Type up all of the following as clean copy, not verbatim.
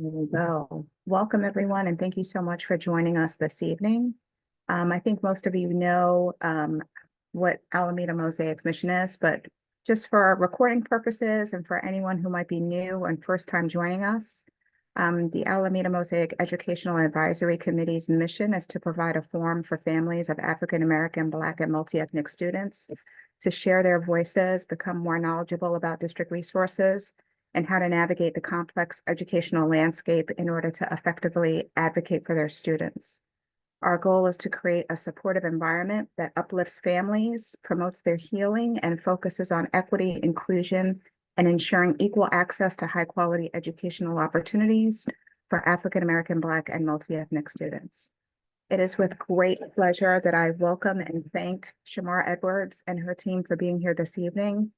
There we go. Welcome, everyone, and thank you so much for joining us this evening. I think most of you know what Alameda Mosaic's mission is, but just for recording purposes and for anyone who might be new and first time joining us, the Alameda Mosaic Educational Advisory Committee's mission is to provide a forum for families of African American, Black, and multi-ethnic students to share their voices, become more knowledgeable about district resources, and how to navigate the complex educational landscape in order to effectively advocate for their students. Our goal is to create a supportive environment that uplifts families, promotes their healing, and focuses on equity, inclusion, and ensuring equal access to high-quality educational opportunities for African American, Black, and multi-ethnic students. It is with great pleasure that I welcome and thank Shamar Edwards and her team for being here this evening,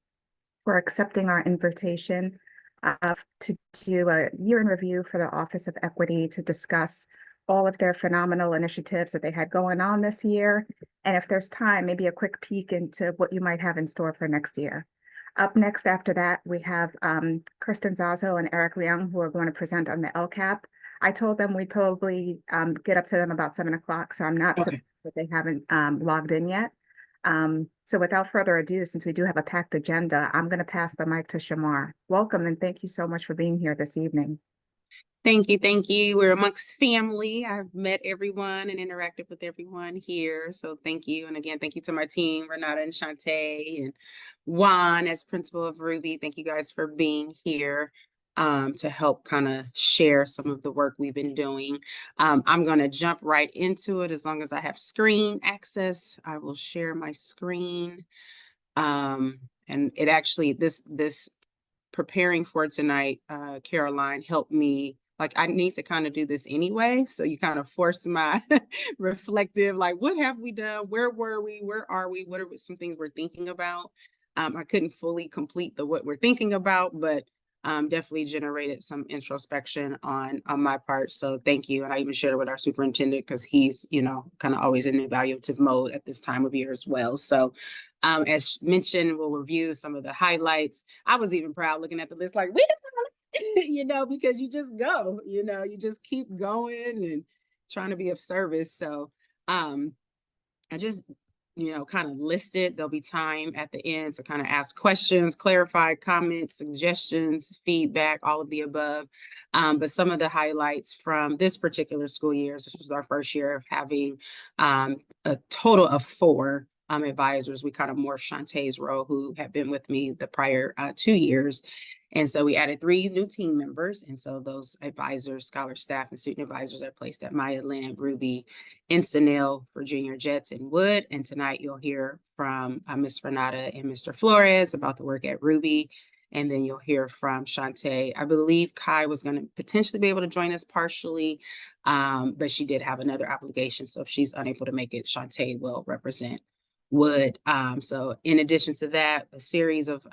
for accepting our invitation to do a year in review for the Office of Equity to discuss all of their phenomenal initiatives that they had going on this year. And if there's time, maybe a quick peek into what you might have in store for next year. Up next after that, we have Kristen Zazo and Eric Leung, who are going to present on the LCAP. I told them we'd probably get up to them about 7 o'clock, so I'm not surprised that they haven't logged in yet. So without further ado, since we do have a packed agenda, I'm going to pass the mic to Shamar. Welcome, and thank you so much for being here this evening. Thank you. Thank you. We're amongst family. I've met everyone and interacted with everyone here. So thank you. And again, thank you to my team, Renata and Shantae and Juan as principal of Ruby. Thank you guys for being here to help kind of share some of the work we've been doing. I'm going to jump right into it as long as I have screen access. I will share my screen. And it actually, this preparing for tonight, Caroline helped me. Like, I need to kind of do this anyway. So you kind of force my reflective, like, what have we done? Where were we? Where are we? What are some things we're thinking about? I couldn't fully complete what we're thinking about, but definitely generated some introspection on my part. So thank you. And I even shared it with our superintendent because he's, kind of always in evaluative mode at this time of year as well. So as mentioned, we'll review some of the highlights. I was even proud looking at the list, like, we because you just go, you just keep going and trying to be of service. So I just, kind of listed. There'll be time at the end to kind of ask questions, clarify comments, suggestions, feedback, all of the above. But some of the highlights from this particular school year, this was our first year of having a total of 4 advisors. We kind of morphed Shantae's role, who had been with me the prior 2 years. And so we added 3 new team members. And so those advisors, scholar staff, and student advisors are placed at Maya Lynn, Ruby, Encinal, Virginia Jets, and Wood. And tonight you'll hear from Ms. Renata and Mr. Flores about the work at Ruby. And then you'll hear from Shantae. I believe Kai was going to potentially be able to join us partially, but she did have another obligation. So if she's unable to make it, Shantae will represent Wood. So in addition to that, a series of,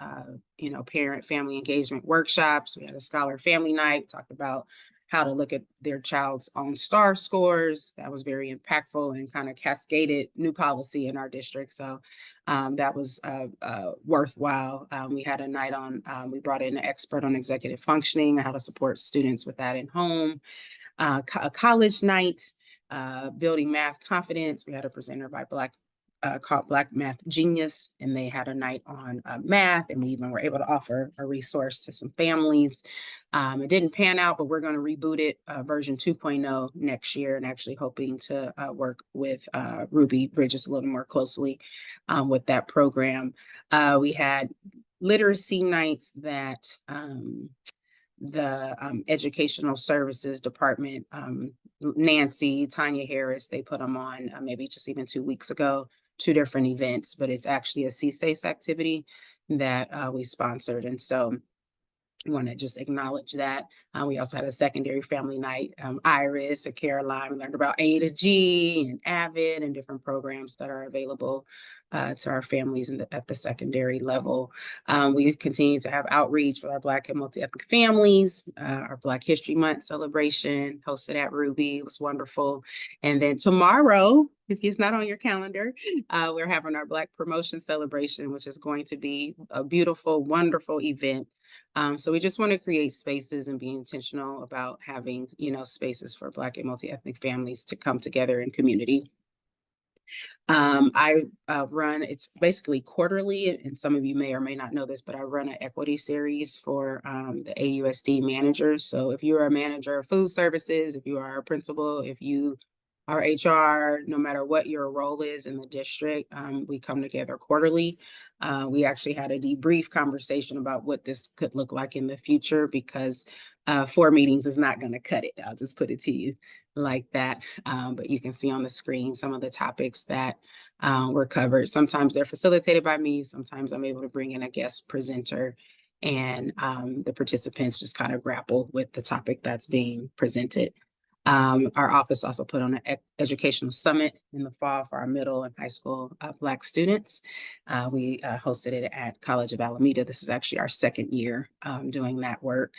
parent family engagement workshops. We had a scholar family night, talked about how to look at their child's own STAR scores. That was very impactful and kind of cascaded new policy in our district. So that was worthwhile. We had a night on, we brought in an expert on executive functioning, how to support students with that in home. A college night, building math confidence. We had a presenter by called Black Math Genius, and they had a night on math, and we even were able to offer a resource to some families. It didn't pan out, but we're going to reboot it, version 2.0 next year, and actually hoping to work with Ruby Bridges a little more closely with that program. We had literacy nights that the Educational Services Department, Nancy, Tanya Harris, they put them on maybe just even 2 weeks ago, 2 different events, but it's actually a CSACE activity that we sponsored. And so I want to just acknowledge that. We also had a secondary family night. Iris and Caroline learned about A to G and AVID and different programs that are available to our families at the secondary level. We continue to have outreach with our Black and multi-ethnic families. Our Black History Month celebration hosted at Ruby was wonderful. And then tomorrow, if it's not on your calendar, we're having our Black Promotion Celebration, which is going to be a beautiful, wonderful event So we just want to create spaces and be intentional about having, spaces for Black and multi-ethnic families to come together in community. I run, it's basically quarterly, and some of you may or may not know this, but I run an equity series for the AUSD managers. So if you're a manager of food services, if you are a principal, if you are HR, no matter what your role is in the district, we come together quarterly. We actually had a debrief conversation about what this could look like in the future, because 4 meetings is not going to cut it. I'll just put it to you like that. But you can see on the screen some of the topics that were covered. Sometimes they're facilitated by me. Sometimes I'm able to bring in a guest presenter, and the participants just kind of grapple with the topic that's being presented. Our office also put on an educational summit in the fall for our middle and high school Black students. We hosted it at College of Alameda. This is actually our second year doing that work.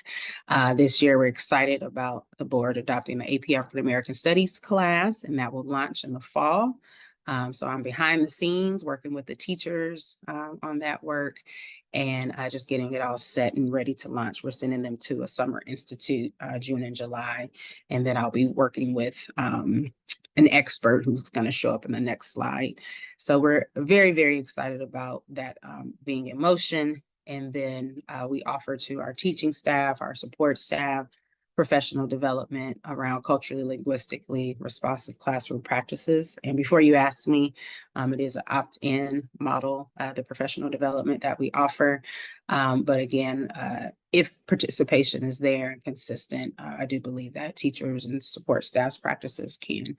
This year, we're excited about the board adopting the AP African American Studies class, and that will launch in the fall. So I'm behind the scenes working with the teachers on that work, and just getting it all set and ready to launch. We're sending them to a summer institute June and July, and then I'll be working with an expert who's going to show up in the next slide. So we're very, very excited about that being in motion. And then we offer to our teaching staff, our support staff, professional development around culturally, linguistically responsive classroom practices. And before you ask me, it is an opt-in model, the professional development that we offer. But again, if participation is there and consistent, I do believe that teachers and support staff's practices can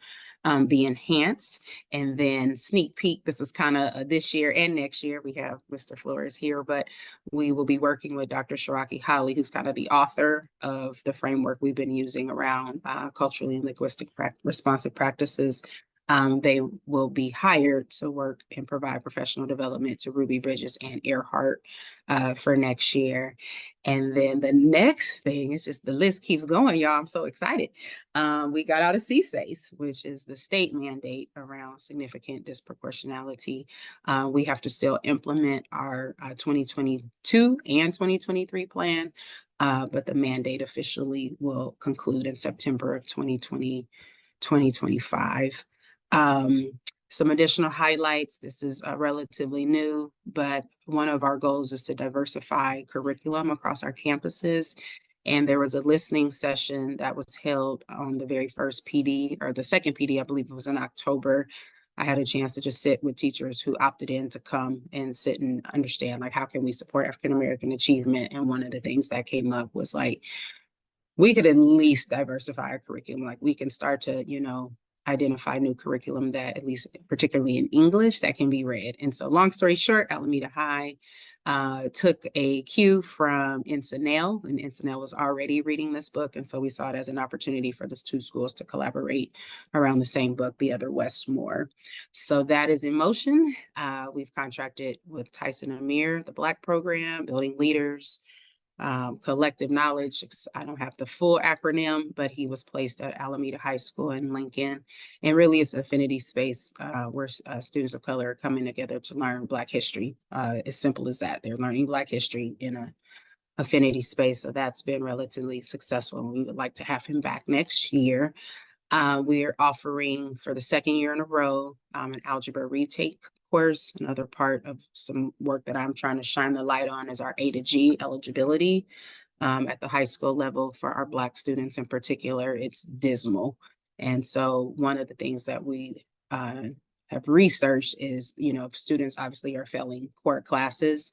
be enhanced. And then sneak peek, this is kind of this year and next year. We have Mr. Flores here, but we will be working with Dr. Shiraki Holly, who's kind of the author of the framework we've been using around culturally and linguistic responsive practices. They will be hired to work and provide professional development to Ruby Bridges and Earhart for next year. And then the next thing is just the list keeps going, y'all. I'm so excited. We got out of CSACE, which is the state mandate around significant disproportionality. We have to still implement our 2022 and 2023 plan, but the mandate officially will conclude in September of 2025. Some additional highlights. This is relatively new, but one of our goals is to diversify curriculum across our campuses. And there was a listening session that was held on the very first PD, or the second PD, I believe it was in October. I had a chance to just sit with teachers who opted in to come and sit and understand, like, how can we support African-American achievement? And one of the things that came up was like, we could at least diversify our curriculum. Like, we can start to, identify new curriculum that, at least particularly in English, that can be read. And so long story short, Alameda High took a cue from Encinal, and Encinal was already reading this book. And so we saw it as an opportunity for the two schools to collaborate around the same book, The Other Westmore. So that is in motion. We've contracted with Tyson Amir, the Black program, Building Leaders, collective knowledge. I don't have the full acronym, but he was placed at Alameda High School in Lincoln. And really it's an affinity space where students of color are coming together to learn Black history. As simple as that. They're learning Black history in an affinity space. So that's been relatively successful. And we would like to have him back next year. We are offering for the second year in a row an algebra retake course. Another part of some work that I'm trying to shine the light on is our A to G eligibility at the high school level for our Black students in particular. It's dismal. And so one of the things that we have researched is, if students obviously are failing core classes,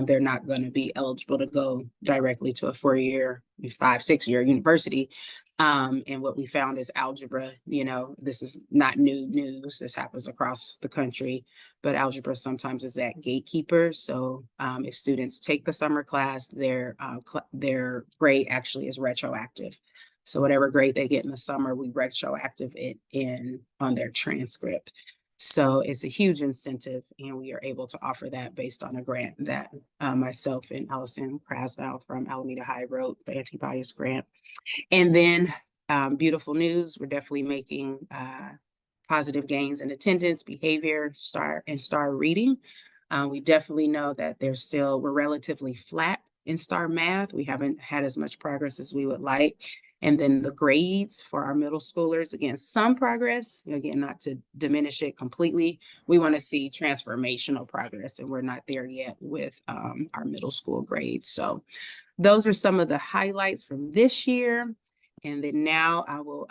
they're not going to be eligible to go directly to a 4-year, 5-6-year university. And what we found is algebra, this is not new news. This happens across the country, but algebra sometimes is that gatekeeper. So if students take the summer class, their grade actually is retroactive. So whatever grade they get in the summer, we retroactive it in on their transcript. So it's a huge incentive, and we are able to offer that based on a grant that myself and Allison Krasnow from Alameda High wrote, the anti-bias grant. And then beautiful news, we're definitely making positive gains in attendance, behavior, star reading. We definitely know that we're relatively flat in STAR math. We haven't had as much progress as we would like. And then the grades for our middle schoolers, again, some progress, again, not to diminish it completely. We want to see transformational progress, and we're not there yet with our middle school grades. So those are some of the highlights from this year. And then now I will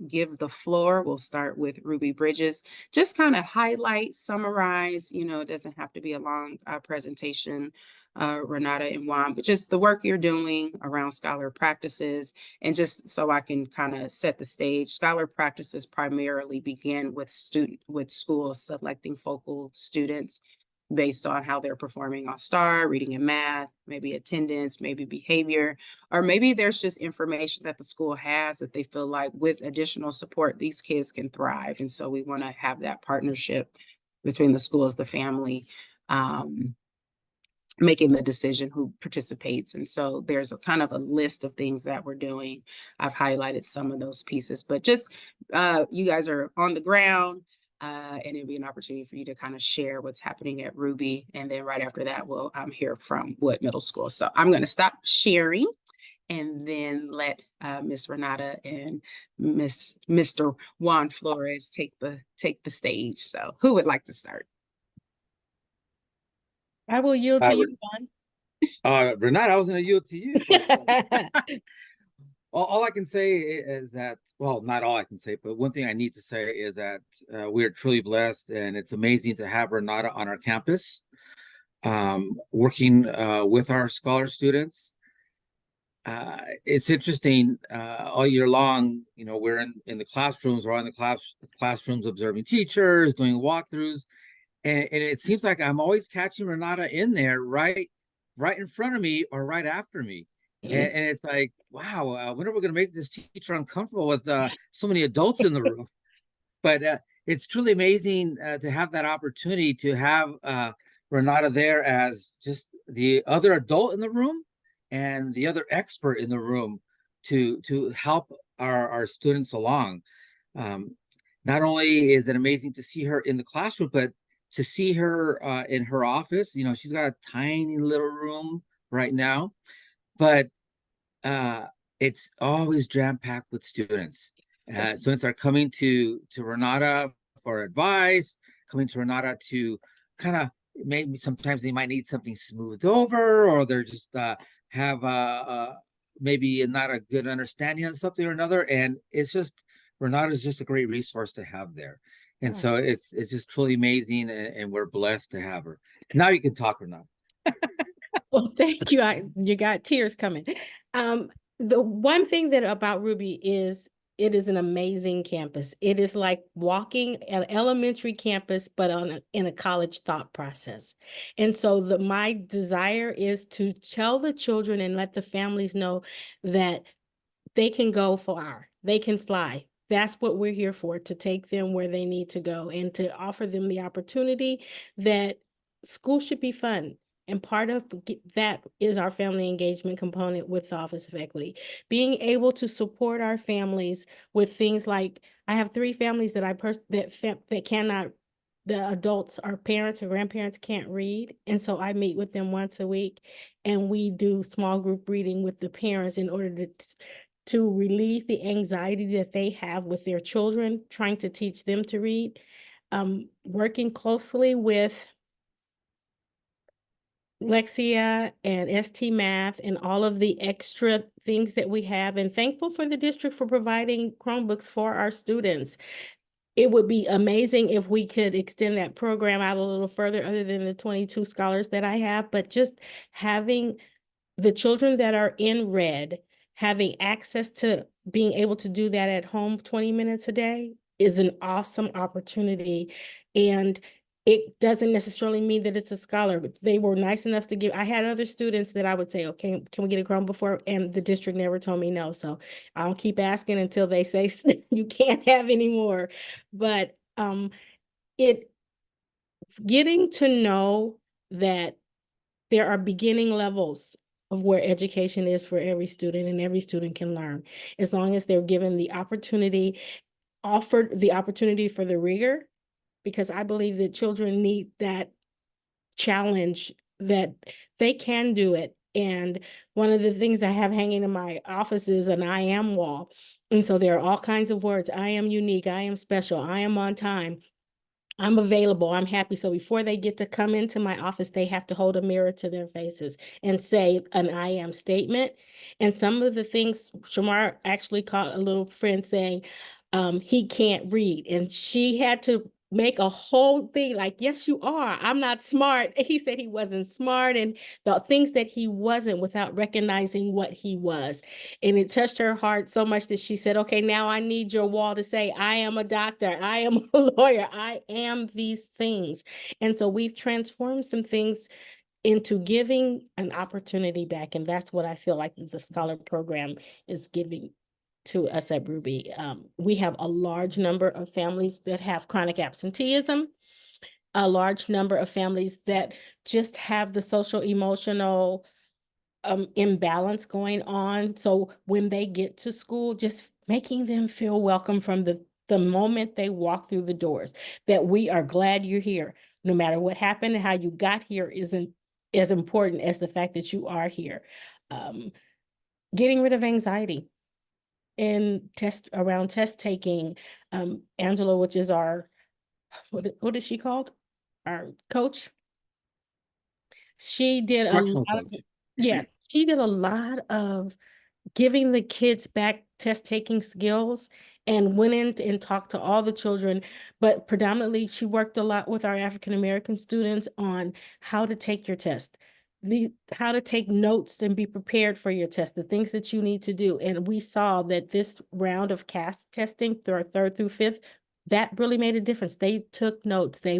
give the floor. We'll start with Ruby Bridges. Just kind of highlight, summarize, it doesn't have to be a long presentation, Renata and Juan, but just the work you're doing around scholar practices. And just so I can kind of set the stage, scholar practices primarily begin with schools selecting focal students based on how they're performing on STAR, reading and math, maybe attendance, maybe behavior, or maybe there's just information that the school has that they feel like with additional support, these kids can thrive. And so we want to have that partnership between the schools, the family, making the decision who participates. And so there's a kind of a list of things that we're doing. I've highlighted some of those pieces, but just you guys are on the ground. And it'll be an opportunity for you to kind of share what's happening at Ruby. And then right after that, we'll hear from Wood Middle School. So I'm going to stop sharing and then let Miss Renata and Mr. Juan Flores take the stage. So who would like to start? I will yield to you, Juan. Renata, I was going to yield to you. But, all I can say is that, well, not all I can say, but one thing I need to say is that we are truly blessed, and it's amazing to have Renata on our campus, working with our scholar students. It's interesting, all year long, we're in the classrooms, we're in the classrooms observing teachers, doing walkthroughs, and it seems like I'm always catching Renata in there right in front of me or right after me. And it's like, wow, when are we going to make this teacher uncomfortable with so many adults in the room? But it's truly amazing to have that opportunity to have Renata there as just the other adult in the room and the other expert in the room to help our students along. Not only is it amazing to see her in the classroom, but to see her in her office. She's got a tiny little room right now, but it's always jam-packed with students. Students are coming to Renata for advice, coming to Renata to kind of, maybe sometimes they might need something smoothed over, or they're just have maybe not a good understanding on something or another. And it's just, Renata is just a great resource to have there. And so it's just truly amazing, and we're blessed to have her. Now you can talk, Renata. Well, thank you. You got tears coming. The one thing that about Ruby is it is an amazing campus. It is like walking an elementary campus, but in a college thought process. And so my desire is to tell the children and let the families know that they can go far, they can fly. That's what we're here for, to take them where they need to go and to offer them the opportunity that school should be fun. And part of that is our family engagement component with the Office of Equity. Being able to support our families with things like, I have 3 families that cannot, the adults, our parents or grandparents can't read. And so I meet with them once a week, and we do small group reading with the parents in order to relieve the anxiety that they have with their children, trying to teach them to read. Working closely with Lexia and ST Math and all of the extra things that we have, and thankful for the district for providing Chromebooks for our students. It would be amazing if we could extend that program out a little further, other than the 22 scholars that I have, but just having the children that are in red having access to being able to do that at home 20 minutes a day is an awesome opportunity. And it doesn't necessarily mean that it's a scholar, but they were nice enough to give. I had other students that I would say, okay, can we get a Chrome before? And the district never told me no. So I'll keep asking until they say you can't have any more. But getting to know that there are beginning levels of where education is for every student, and every student can learn as long as they're given the opportunity, offered the opportunity for the rigor, because I believe that children need that challenge, that they can do it And one of the things I have hanging in my office is an I am wall. And so there are all kinds of words. I am unique. I am special. I am on time. I'm available. I'm happy. So before they get to come into my office, they have to hold a mirror to their faces and say an I am statement. And some of the things Shamar actually caught a little friend saying, he can't read. And she had to make a whole thing like, yes, you are. I'm not smart. He said he wasn't smart and the things that he wasn't without recognizing what he was. And it touched her heart so much that she said, okay, now I need your wall to say, I am a doctor, I am a lawyer, I am these things. And so we've transformed some things into giving an opportunity back. And that's what I feel like the Scholar Program is giving to us at Ruby. We have a large number of families that have chronic absenteeism, a large number of families that just have the social emotional imbalance going on. So when they get to school, just making them feel welcome from the moment they walk through the doors, that we are glad you're here. No matter what happened and how you got here isn't as important as the fact that you are here. Getting rid of anxiety and around test taking. Angela, which is our, what is she called? Our coach. She did a Instructional lot of, coach. yeah, she did a lot of giving the kids back test taking skills and went in and talked to all the children, but predominantly she worked a lot with our African American students on how to take your test, how to take notes and be prepared for your test, the things that you need to do. And we saw that this round of CASP testing, third through fifth, that really made a difference. They took notes. They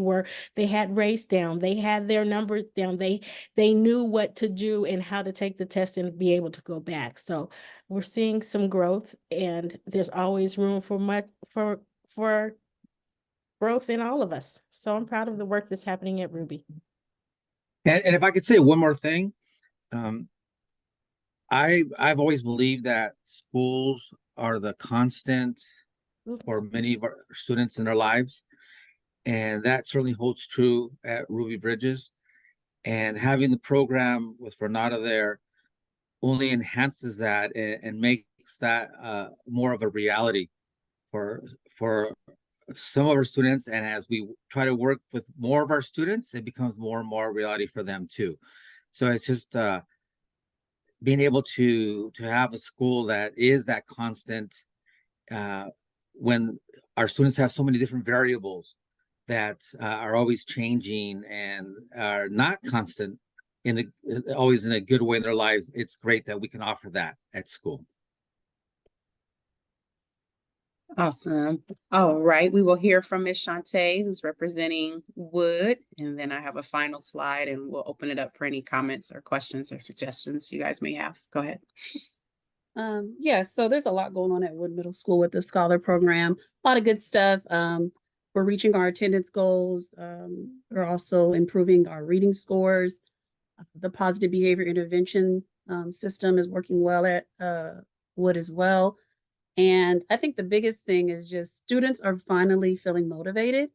had race down. They had their numbers down. They knew what to do and how to take the test and be able to go back. So we're seeing some growth, and there's always room for growth in all of us. So I'm proud of the work that's happening at Ruby. And if I could say one more thing, um, I've always believed that schools are the constant for many of our students in their lives, and that certainly holds true at Ruby Bridges. And having the program with Renata there only enhances that and makes that more of a reality for some of our students. And as we try to work with more of our students, it becomes more and more reality for them too. So it's just being able to have a school that is that constant when our students have so many different variables that are always changing and are not constant always in a good way in their lives. It's great that we can offer that at school. Awesome. All right, we will hear from Ms. Shantae, who's representing Wood, and then I have a final slide and we'll open it up for any comments or questions or suggestions you guys may have. Go ahead. Yeah, so there's a lot going on at Wood Middle School with the Scholar Program. A lot of good stuff. We're reaching our attendance goals. We're also improving our reading scores. The positive behavior intervention system is working well at Wood as well. And I think the biggest thing is just students are finally feeling motivated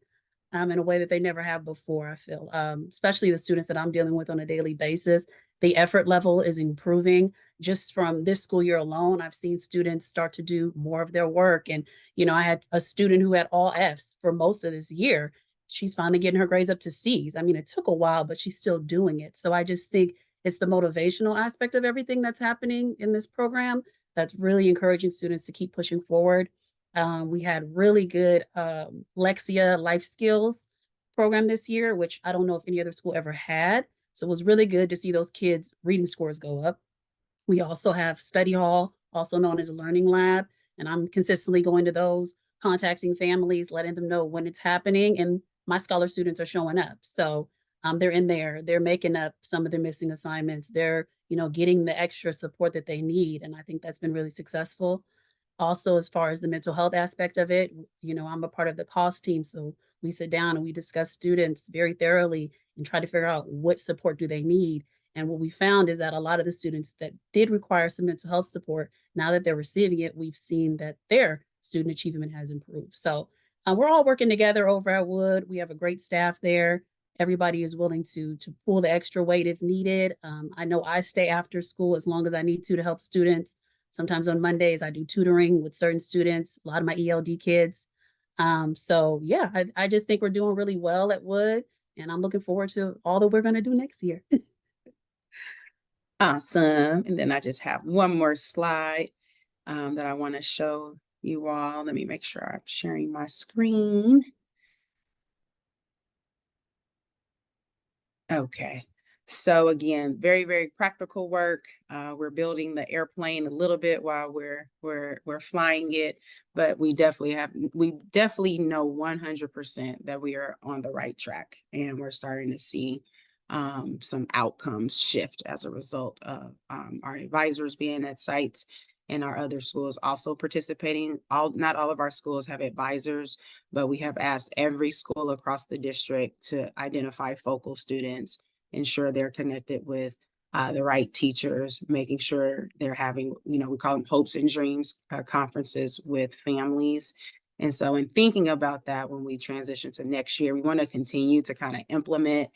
in a way that they never have before, I feel, especially the students that I'm dealing with on a daily basis. The effort level is improving. Just from this school year alone, I've seen students start to do more of their work. And, you know, I had a student who had all Fs for most of this year. She's finally getting her grades up to Cs. I mean, it took a while, but she's still doing it. So I just think it's the motivational aspect of everything that's happening in this program that's really encouraging students to keep pushing forward. We had really good Lexia life skills program this year, which I don't know if any other school ever had. So it was really good to see those kids' reading scores go up. We also have study hall, also known as a learning lab, and I'm consistently going to those, contacting families, letting them know when it's happening, and my scholar students are showing up. So they're in there, they're making up some of their missing assignments. They're, you know, getting the extra support that they need. And I think that's been really successful. Also, as far as the mental health aspect of it, you know, I'm a part of the cost team. So we sit down and we discuss students very thoroughly and try to figure out what support do they need. And what we found is that a lot of the students that did require some mental health support, now that they're receiving it, we've seen that their student achievement has improved. So we're all working together over at Wood. We have a great staff there. everybody is willing to pull the extra weight if needed. I know I stay after school as long as I need to help students. Sometimes on Mondays, I do tutoring with certain students, a lot of my ELD kids. So yeah, I just think we're doing really well at Wood, and I'm looking forward to all that we're going to do next year. Awesome. And then I just have one more slide that I want to show you all. Let me make sure I'm sharing my screen. Okay. So again, very, very practical work. We're building the airplane a little bit while we're flying it, but we definitely know 100% that we are on the right track, and we're starting to see some outcomes shift as a result of our advisors being at sites and our other schools also participating. Not all of our schools have advisors, but we have asked every school across the district to identify focal students, ensure they're connected with the right teachers, making sure they're having, we call them hopes and dreams conferences with families. And so in thinking about that, when we transition to next year, we want to continue to kind of implement,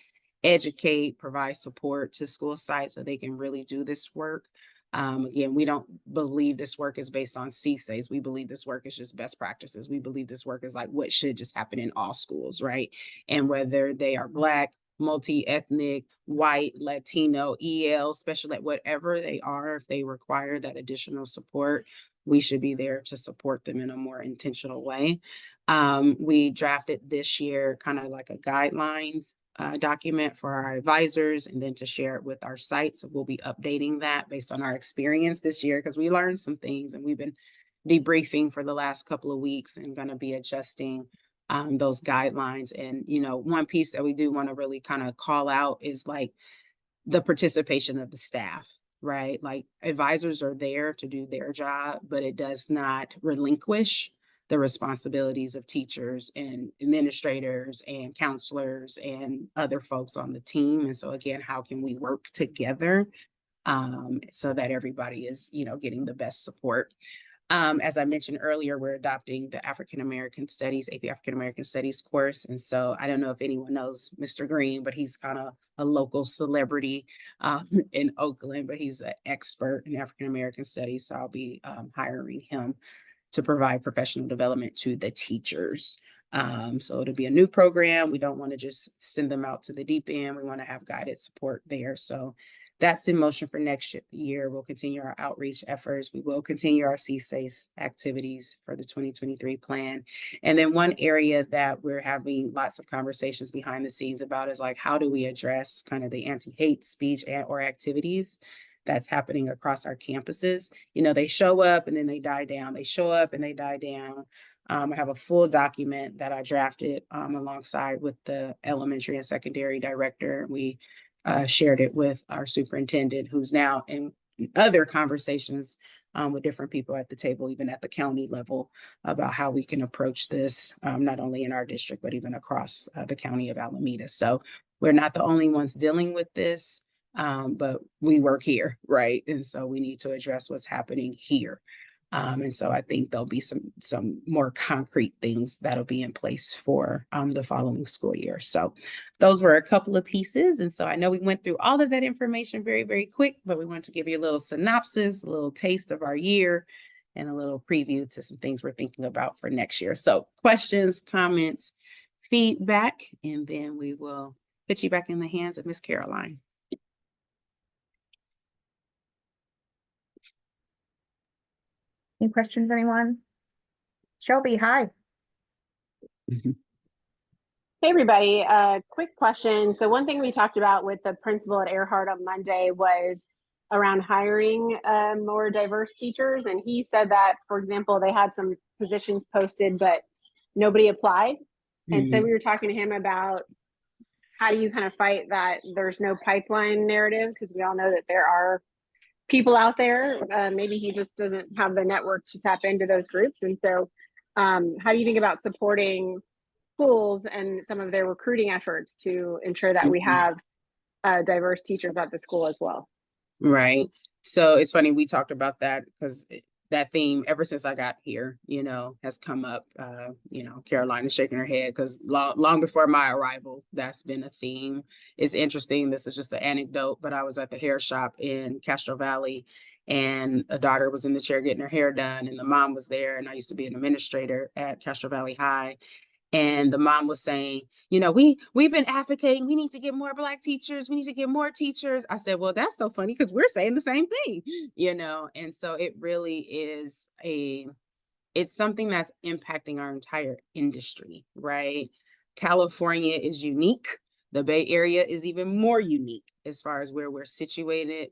educate, provide support to school sites so they can really do this work. Again, we don't believe this work is based on CSAs. We believe this work is just best practices. We believe this work is like what should just happen in all schools, right? And whether they are Black, multi-ethnic, white, Latino, EL, special ed, whatever they are, if they require that additional support, we should be there to support them in a more intentional way. We drafted this year kind of like a guidelines document for our advisors, and then to share it with our sites. So we'll be updating that based on our experience this year, because we learned some things and we've been debriefing for the last couple of weeks and going to be adjusting those guidelines. And, one piece that we do want to really kind of call out is like the participation of the staff, right? Like advisors are there to do their job, but it does not relinquish the responsibilities of teachers and administrators and counselors and other folks on the team. And so again, how can we work together so that everybody is, getting the best support? As I mentioned earlier, we're adopting the African American Studies, AP African American Studies course. And so I don't know if anyone knows Mr. Green, but he's kind of a local celebrity in Oakland, but he's an expert in African American Studies. So I'll be hiring him to provide professional development to the teachers. So it'll be a new program. We don't want to just send them out to the deep end. We want to have guided support there. So that's in motion for next year. We'll continue our outreach efforts. We will continue our CSACE activities for the 2023 plan. And then one area that we're having lots of conversations behind the scenes about is like, how do we address kind of the anti-hate speech or activities that's happening across our campuses? They show up and then they die down. They show up and they die down. I have a full document that I drafted alongside with the elementary and secondary director. We shared it with our superintendent, who's now in other conversations with different people at the table, even at the county level, about how we can approach this, not only in our district, but even across the county of Alameda. So we're not the only ones dealing with this, but we work here, right? And so we need to address what's happening here. And so I think there'll be some more concrete things that'll be in place for the following school year. So those were a couple of pieces. And so I know we went through all of that information very, very quick, but we wanted to give you a little synopsis, a little taste of our year, and a little preview to some things we're thinking about for next year. So questions, comments, feedback, and then we will put you back in the hands of Miss Caroline. Any questions, anyone? Shelby, hi. Hey, everybody. Quick question. So one thing we talked about with the principal at Earhart on Monday was around hiring more diverse teachers. And he said that, for example, they had some positions posted, but nobody applied. And so we were talking to him about how do you kind of fight that there's no pipeline narratives, because we all know that there are people out there. Maybe he just doesn't have the network to tap into those groups. And so how do you think about supporting schools and some of their recruiting efforts to ensure that we have diverse teachers at the school as well? Right. So it's funny, we talked about that because that theme ever since I got here, has come up. Carolina's shaking her head because long before my arrival, that's been a theme. It's interesting. This is just an anecdote, but I was at the hair shop in Castro Valley, and a daughter was in the chair getting her hair done, and the mom was there. And I used to be an administrator at Castro Valley High. And the mom was saying, we've been advocating, we need to get more Black teachers. We need to get more teachers. I said, well, that's so funny because we're saying the same thing, And so it really is it's something that's impacting our entire industry, right? California is unique. The Bay Area is even more unique as far as where we're situated.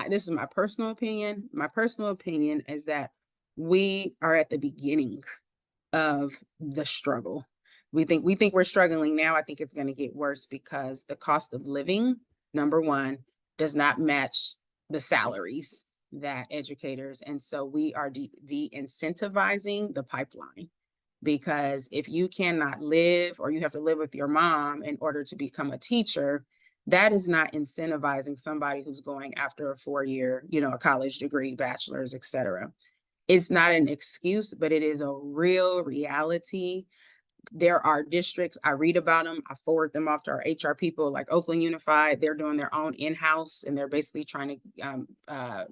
This is my personal opinion. My personal opinion is that we are at the beginning of the struggle. We think we're struggling now. I think it's going to get worse because the cost of living, number one, does not match the salaries that educators. And so we are de-incentivizing the pipeline, because if you cannot live, or you have to live with your mom in order to become a teacher, that is not incentivizing somebody who's going after a 4-year, a college degree, bachelor's, etc. It's not an excuse, but it is a real reality. There are districts, I read about them, I forward them off to our HR people, like Oakland Unified. They're doing their own in-house, and they're basically trying to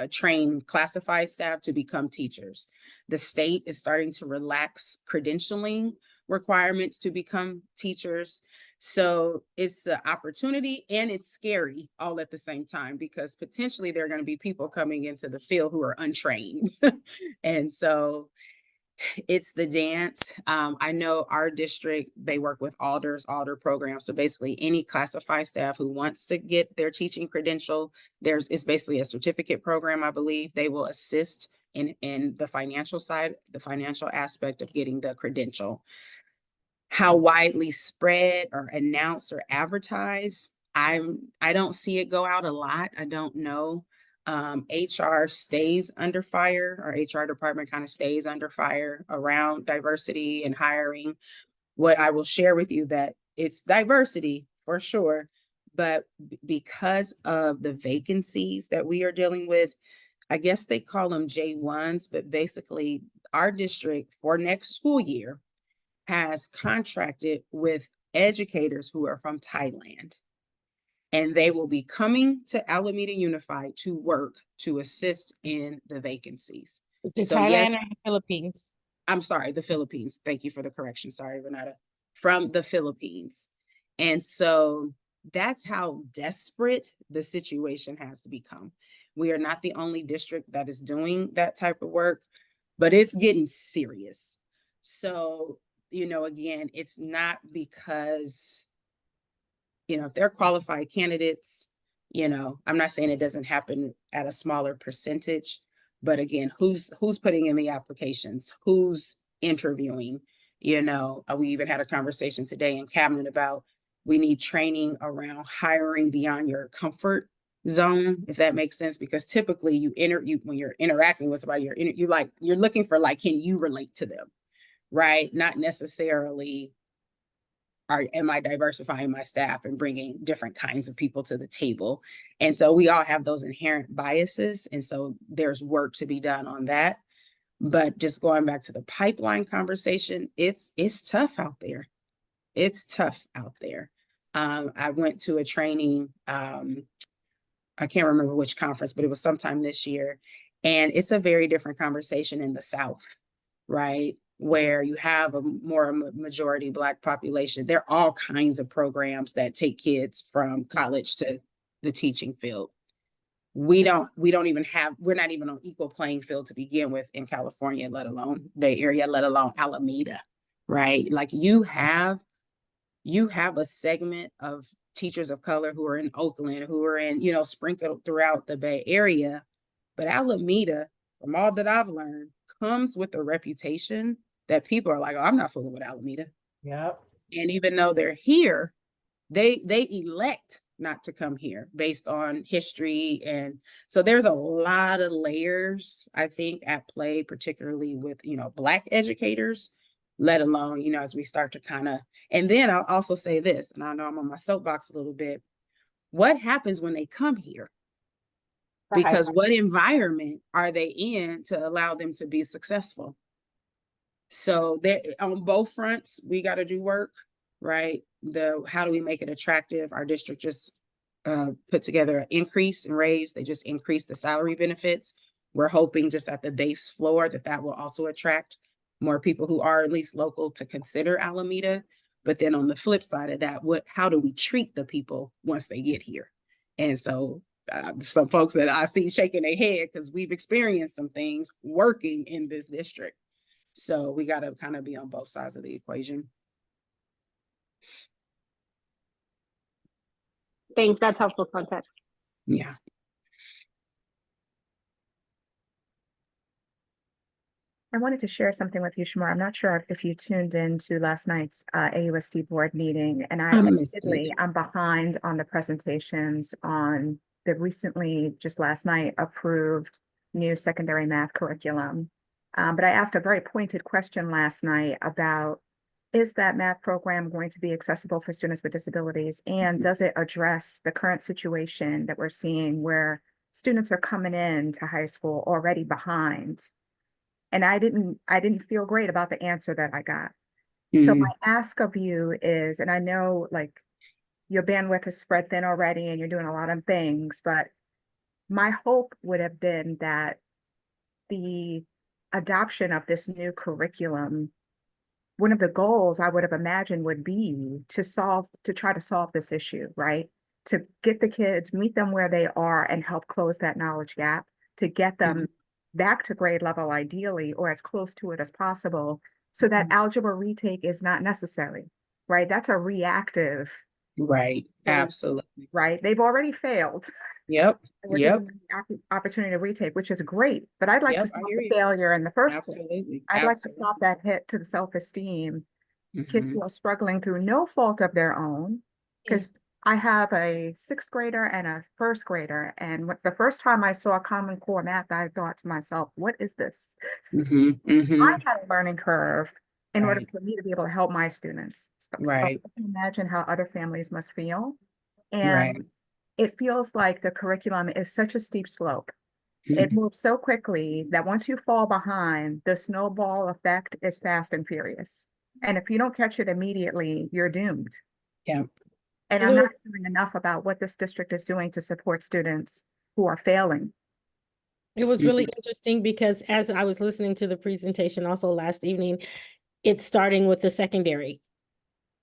train classified staff to become teachers. The state is starting to relax credentialing requirements to become teachers. So it's an opportunity, and it's scary all at the same time, because potentially there are going to be people coming into the field who are untrained. And so it's the dance. I know our district, they work with alder programs. So basically any classified staff who wants to get their teaching credential, it's basically a certificate program, I believe. They will assist in the financial side, the financial aspect of getting the credential. How widely spread or announced or advertised, I don't see it go out a lot. I don't know. HR stays under fire, or HR department kind of stays under fire around diversity and hiring. What I will share with you, that it's diversity for sure, but because of the vacancies that we are dealing with, I guess they call them J1s, but basically our district for next school year has contracted with educators who are from Thailand. And they will be coming to Alameda Unified to work to assist in the vacancies. The So Thailand yes, or the Philippines? I'm sorry, the Philippines. Thank you for the correction. Sorry, Renata. From the Philippines. And so that's how desperate the situation has become. We are not the only district that is doing that type of work, but it's getting serious. So, again, it's not because if they're qualified candidates, I'm not saying it doesn't happen at a smaller percentage, but again, who's putting in the applications, who's interviewing, we even had a conversation today in cabinet about, we need training around hiring beyond your comfort zone, if that makes sense, because typically when you're interacting with somebody, you're looking for, like, can you relate to them, right? Not necessarily, am I diversifying my staff and bringing different kinds of people to the table? And so we all have those inherent biases. And so there's work to be done on that. But just going back to the pipeline conversation, it's tough out there. It's tough out there. I went to a training, I can't remember which conference, but it was sometime this year. And it's a very different conversation in the South, right? Where you have a more majority Black population. There are all kinds of programs that take kids from college to the teaching field. We're not even on equal playing field to begin with in California, let alone Bay Area, let alone Alameda, right? Like you have a segment of teachers of color who are in Oakland, who are in, sprinkled throughout the Bay Area, but Alameda, from all that I've learned, comes with a reputation that people are like, oh, I'm not fooling with Alameda. Yep. And even though they're here, they elect not to come here based on history. And so there's a lot of layers, I think, at play, particularly with, Black educators, let alone, as we start to kind of, and then I'll also say this, and I know I'm on my soapbox a little bit. What happens when they come here? Okay. because what environment are they in to allow them to be successful? So there on both fronts, we got to do work, right? How do we make it attractive? Our district just put together an increase and raise. They just increased the salary benefits. We're hoping just at the base floor that will also attract more people who are at least local to consider Alameda. But then on the flip side of that, how do we treat the people once they get here? And so some folks that I see shaking their head because we've experienced some things working in this district. So we got to kind of be on both sides of the equation. Thanks. That's helpful context. Yeah. I wanted to share something with you, Shamar. I'm not sure if you tuned in to last night's AUSD board meeting, and I'm behind on the presentations on the recently, just last night, approved new secondary math curriculum. But I asked a very pointed question last night about, is that math program going to be accessible for students with disabilities? And does it address the current situation that we're seeing where students are coming into high school already behind? And I didn't feel great about the answer that I got. So my ask of you is, and I know like your bandwidth is spread thin already and you're doing a lot of things, but my hope would have been that the adoption of this new curriculum, one of the goals I would have imagined would be to try to solve this issue, right? To get the kids, meet them where they are and help close that knowledge gap, to get them back to grade level ideally, or as close to it as possible, so that algebra retake is not necessary, right? That's a reactive. Right. Absolutely. Right. They've already failed. Yep. We're giving them the opportunity to retake, which is great, but I'd like to stop the failure in the first place. I'd like to stop that hit to the self-esteem. Kids who are struggling through no fault of their own, because I have a 6th grader and a 1st grader. And the first time I saw Common Core math, I thought to myself, what is this? I had a learning curve in order for me to be able to help my students. So I can imagine how other families must feel. And it feels like the curriculum is such a steep slope. It moves so quickly that once you fall behind, the snowball effect is fast and furious. And if you don't catch it immediately, you're doomed. Yeah. And I'm not doing enough about what this district is doing to support students who are failing. It was really interesting because as I was listening to the presentation also last evening, it's starting with the secondary.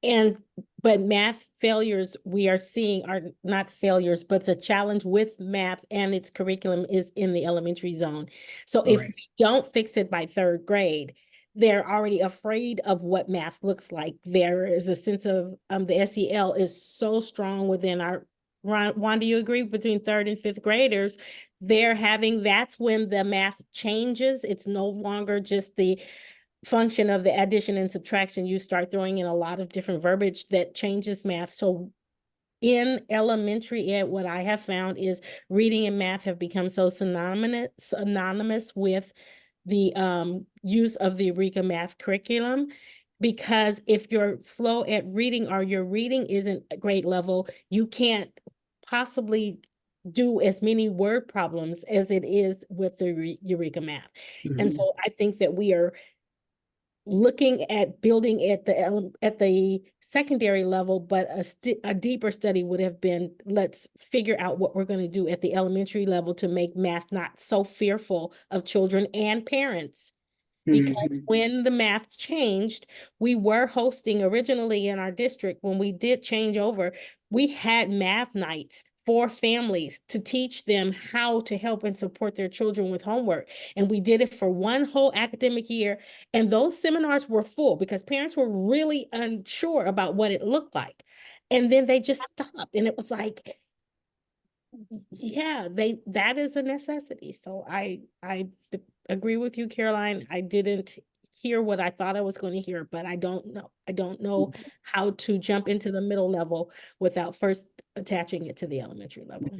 But math failures we are seeing are not failures, but the challenge with math and its curriculum is in the elementary zone. So if we don't fix it by 3rd grade, they're already afraid of what math looks like. There is a sense of the SEL is so strong within our, Juan, do you agree, between 3rd and 5th graders, that's when the math changes. It's no longer just the function of the addition and subtraction. You start throwing in a lot of different verbiage that changes math. So in elementary ed, what I have found is reading and math have become so synonymous with the use of the Eureka math curriculum, because if you're slow at reading or your reading isn't at grade level, you can't possibly do as many word problems as it is with the Eureka math. And so I think that we are looking at building at the secondary level, but a deeper study would have been, let's figure out what we're going to do at the elementary level to make math not so fearful of children and parents. Because when the math changed, we were hosting originally in our district, when we did change over, we had math nights for families to teach them how to help and support their children with homework. And we did it for one whole academic year. And those seminars were full because parents were really unsure about what it looked like. And then they just stopped. And it was like, yeah, that is a necessity. So I agree with you, Caroline. I didn't hear what I thought I was going to hear, but I don't know how to jump into the middle level without first attaching it to the elementary level.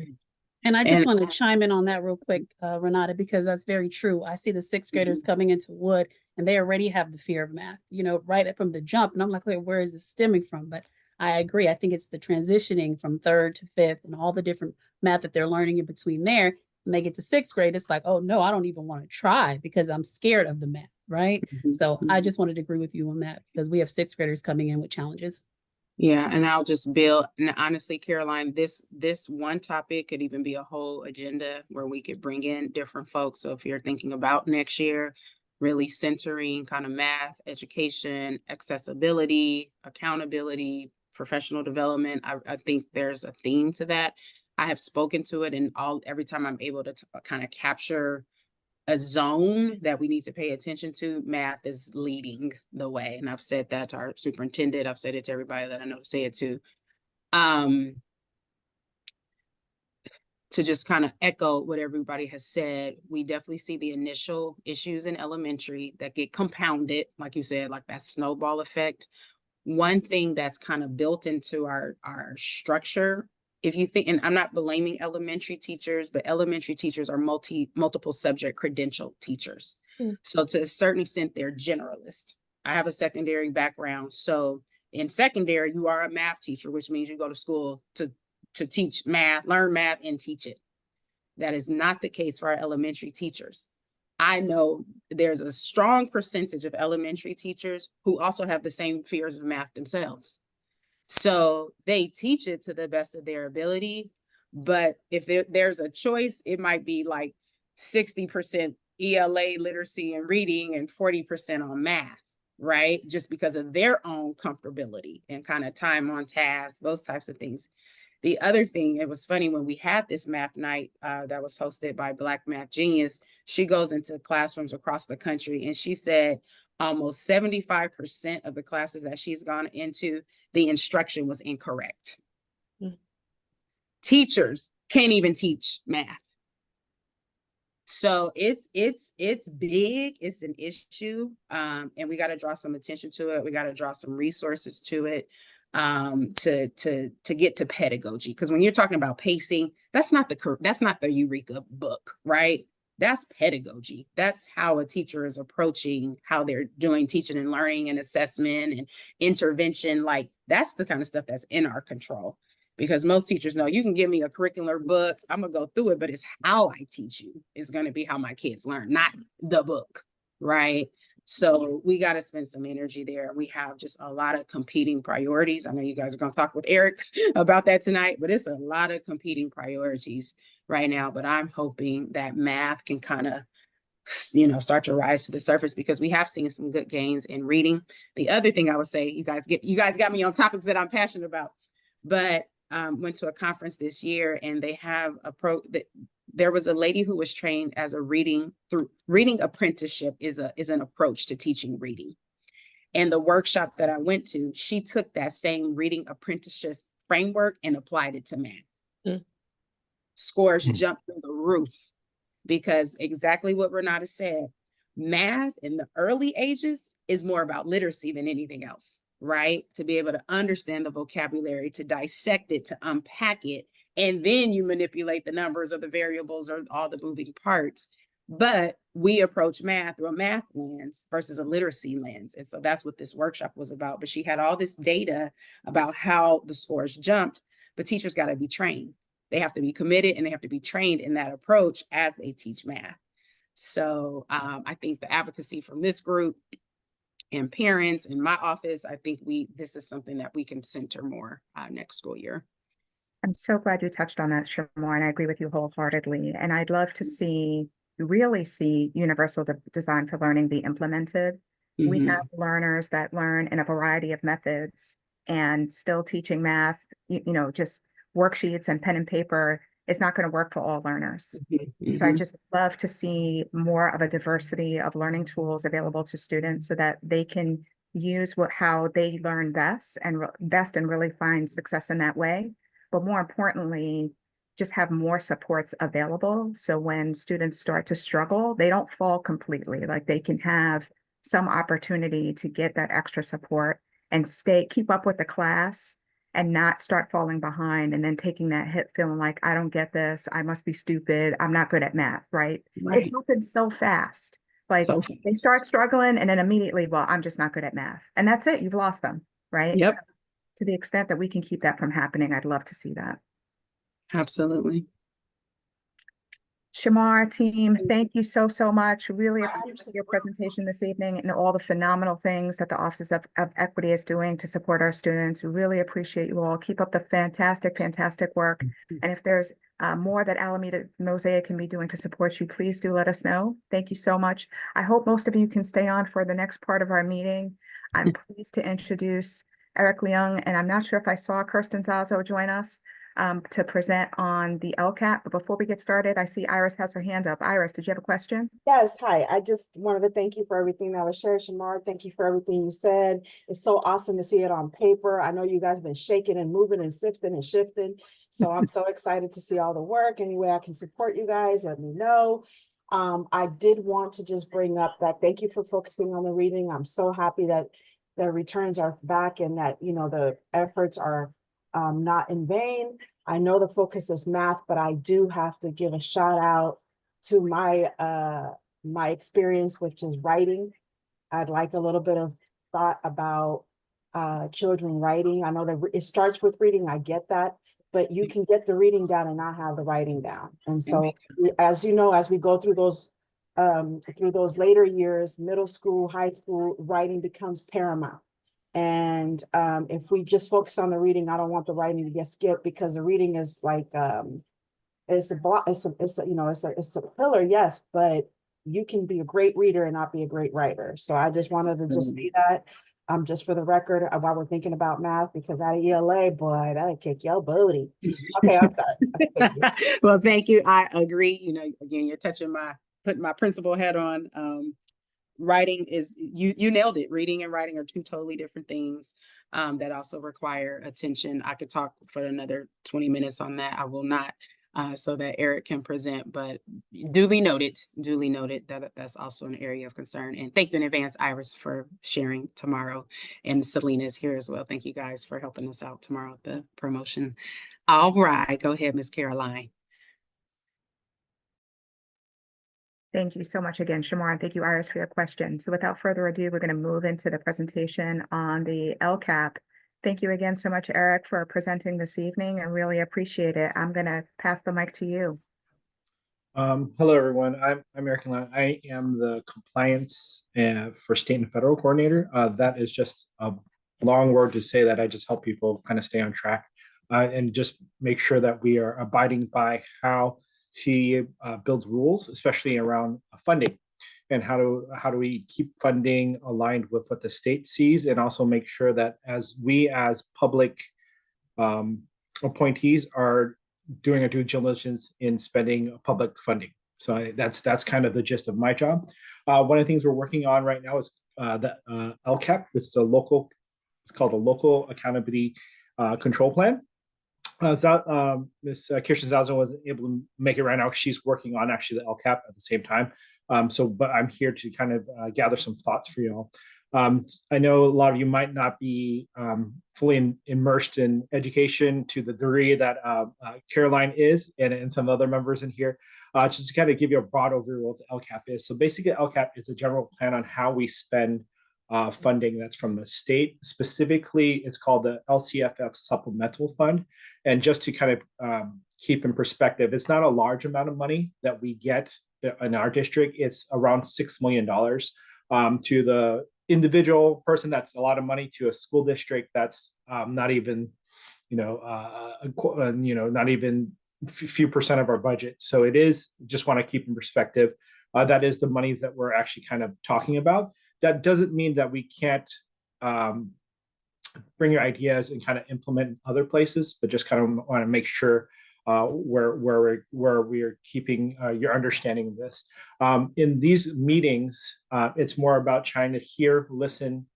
And I just want to chime in on that real quick, Renata, because that's very true. I see the 6th graders coming into Wood and they already have the fear of math, right from the jump. And I'm like, wait, where is this stemming from? But I agree. I think it's the transitioning from 3rd to 5th and all the different math that they're learning in between there When they get to sixth grade, it's like, oh no, I don't even want to try because I'm scared of the math, right? So I just wanted to agree with you on that because we have sixth graders coming in with challenges. Yeah, and I'll just build, and honestly, Caroline, this one topic could even be a whole agenda where we could bring in different folks. So if you're thinking about next year, really centering kind of math, education, accessibility, accountability, professional development, I think there's a theme to that. I have spoken to it, and every time I'm able to kind of capture a zone that we need to pay attention to, math is leading the way. And I've said that to our superintendent. I've said it to everybody that I know to say it to. To just kind of echo what everybody has said, we definitely see the initial issues in elementary that get compounded, like you said, like that snowball effect. One thing that's kind of built into our structure, if you think, and I'm not blaming elementary teachers, but elementary teachers are multiple subject credential teachers. So to a certain extent, they're generalist. I have a secondary background. So in secondary, you are a math teacher, which means you go to school to teach math, learn math, and teach it. That is not the case for our elementary teachers. I know there's a strong percentage of elementary teachers who also have the same fears of math themselves. So they teach it to the best of their ability. But if there's a choice, it might be like 60% ELA literacy and reading and 40% on math, right? Just because of their own comfortability and kind of time on task, those types of things. The other thing, it was funny when we had this math night that was hosted by Black Math Genius, she goes into classrooms across the country and she said almost 75% of the classes that she's gone into, the instruction was incorrect. Teachers can't even teach math. So it's big, it's an issue, and we got to draw some attention to it. We got to draw some resources to it. To get to pedagogy, because when you're talking about pacing, that's not the Eureka book, right? That's pedagogy. That's how a teacher is approaching how they're doing teaching and learning and assessment and intervention. Like that's the kind of stuff that's in our control, because most teachers know you can give me a curricular book, I'm gonna go through it, but it's how I teach you is going to be how my kids learn, not the book, right? So we got to spend some energy there. We have just a lot of competing priorities. I know you guys are going to talk with Eric about that tonight, but it's a lot of competing priorities right now. But I'm hoping that math can kind of, start to rise to the surface, because we have seen some good gains in reading. The other thing I would say, you guys got me on topics that I'm passionate about, but went to a conference this year and they have there was a lady who was trained as a reading apprenticeship is an approach to teaching reading. And the workshop that I went to, she took that same reading apprenticeship framework and applied it to math. Scores jumped through the roof, because exactly what Renata said, math in the early ages is more about literacy than anything else, right? To be able to understand the vocabulary, to dissect it, to unpack it, and then you manipulate the numbers or the variables or all the moving parts. But we approach math through a math lens versus a literacy lens. And so that's what this workshop was about. But she had all this data about how the scores jumped, but teachers got to be trained. They have to be committed and they have to be trained in that approach as they teach math. So I think the advocacy from this group and parents in my office, I think this is something that we can center more next school year. I'm so glad you touched on that, Shamar, and I agree with you wholeheartedly. And I'd love to really see universal design for learning be implemented. We have learners that learn in a variety of methods and still teaching math, just worksheets and pen and paper is not going to work for all learners. So I just love to see more of a diversity of learning tools available to students so that they can use how they learn best and really find success in that way. But more importantly, just have more supports available. So when students start to struggle, they don't fall completely. Like they can have some opportunity to get that extra support and keep up with the class and not start falling behind and then taking that hit, feeling like, I don't get this, I must be stupid, I'm not good at math, right? It happens so fast. Like they start struggling and then immediately, well, I'm just not good at math. And that's it, you've lost them, right? Yep. So to the extent that we can keep that from happening, I'd love to see that. Absolutely. Shamar team, thank you so, so much. Really appreciate your presentation this evening and all the phenomenal things that the Office of Equity is doing to support our students. We really appreciate you all. Keep up the fantastic, fantastic work. And if there's more that Alameda Mosaic can be doing to support you, please do let us know. Thank you so much. I hope most of you can stay on for the next part of our meeting. I'm pleased to introduce Eric Leung, and I'm not sure if I saw Kirsten Zazo join us to present on the LCAP. But before we get started, I see Iris has her hand up. Iris, did you have a question? Yes, hi. I just wanted to thank you for everything that was shared, Shamar. Thank you for everything you said. It's so awesome to see it on paper. I know you guys have been shaking and moving and sifting and shifting. So I'm so excited to see all the work. Any way I can support you guys, let me know. I did want to just bring up that thank you for focusing on the reading. I'm so happy that the returns are back and that, you know, the efforts are not in vain. I know the focus is math, but I do have to give a shout out to my my experience, which is writing. I'd like a little bit of thought about children writing. I know that it starts with reading, I get that, but you can get the reading down and not have the writing down. And so, as you know, as we go through those later years, middle school, high school, writing becomes paramount. And if we just focus on the reading, I don't want the writing to get skipped, because the reading is like it's a pillar, yes, but you can be a great reader and not be a great writer. So I just wanted to just say that, just for the record, while we're thinking about math, because at ELA, boy, that'll kick your booty. Okay, I'm sorry. Well, thank you. I agree. You know, again, you're putting my principal hat on. Writing is, you nailed it. Reading and writing are two totally different things that also require attention. I could talk for another 20 minutes on that. I will not, so that Eric can present, but duly noted that that's also an area of concern. And thank you in advance, Iris, for sharing tomorrow. And Selena is here as well. Thank you guys for helping us out tomorrow at the promotion. All right, go ahead, Ms. Caroline. Thank you so much again, Shamar, and thank you, Iris, for your question. So without further ado, we're going to move into the presentation on the LCAP. Thank you again so much, Eric, for presenting this evening. I really appreciate it. I'm going to pass the mic to you. Hello, everyone. I'm Eric Leung. I am the compliance for state and federal coordinator. That is just a long word to say that I just help people kind of stay on track and just make sure that we are abiding by how she builds rules, especially around funding, and how do we keep funding aligned with what the state sees, and also make sure that as public appointees are doing a due diligence in spending public funding. So that's kind of the gist of my job. One of the things we're working on right now is the LCAP. It's called the Local Accountability Control Plan. Ms. Kirsten Zazo wasn't able to make it right now. She's working on actually the LCAP at the same time. But I'm here to kind of gather some thoughts for you all. I know a lot of you might not be fully immersed in education to the degree that Caroline is, and some other members in here. Just to kind of give you a broad overview of what the LCAP is. So basically, LCAP is a general plan on how we spend funding that's from the state. Specifically, it's called the LCFF Supplemental Fund. And just to kind of keep in perspective, it's not a large amount of money that we get in our district. It's around $6 million to the individual person. That's a lot of money. To a school district, that's not even, not even a few percent of our budget. So it is, just want to keep in perspective, that is the money that we're actually kind of talking about. That doesn't mean that we can't bring your ideas and kind of implement in other places, but just kind of want to make sure where we're keeping your understanding of this. In these meetings, it's more about trying to hear, listen,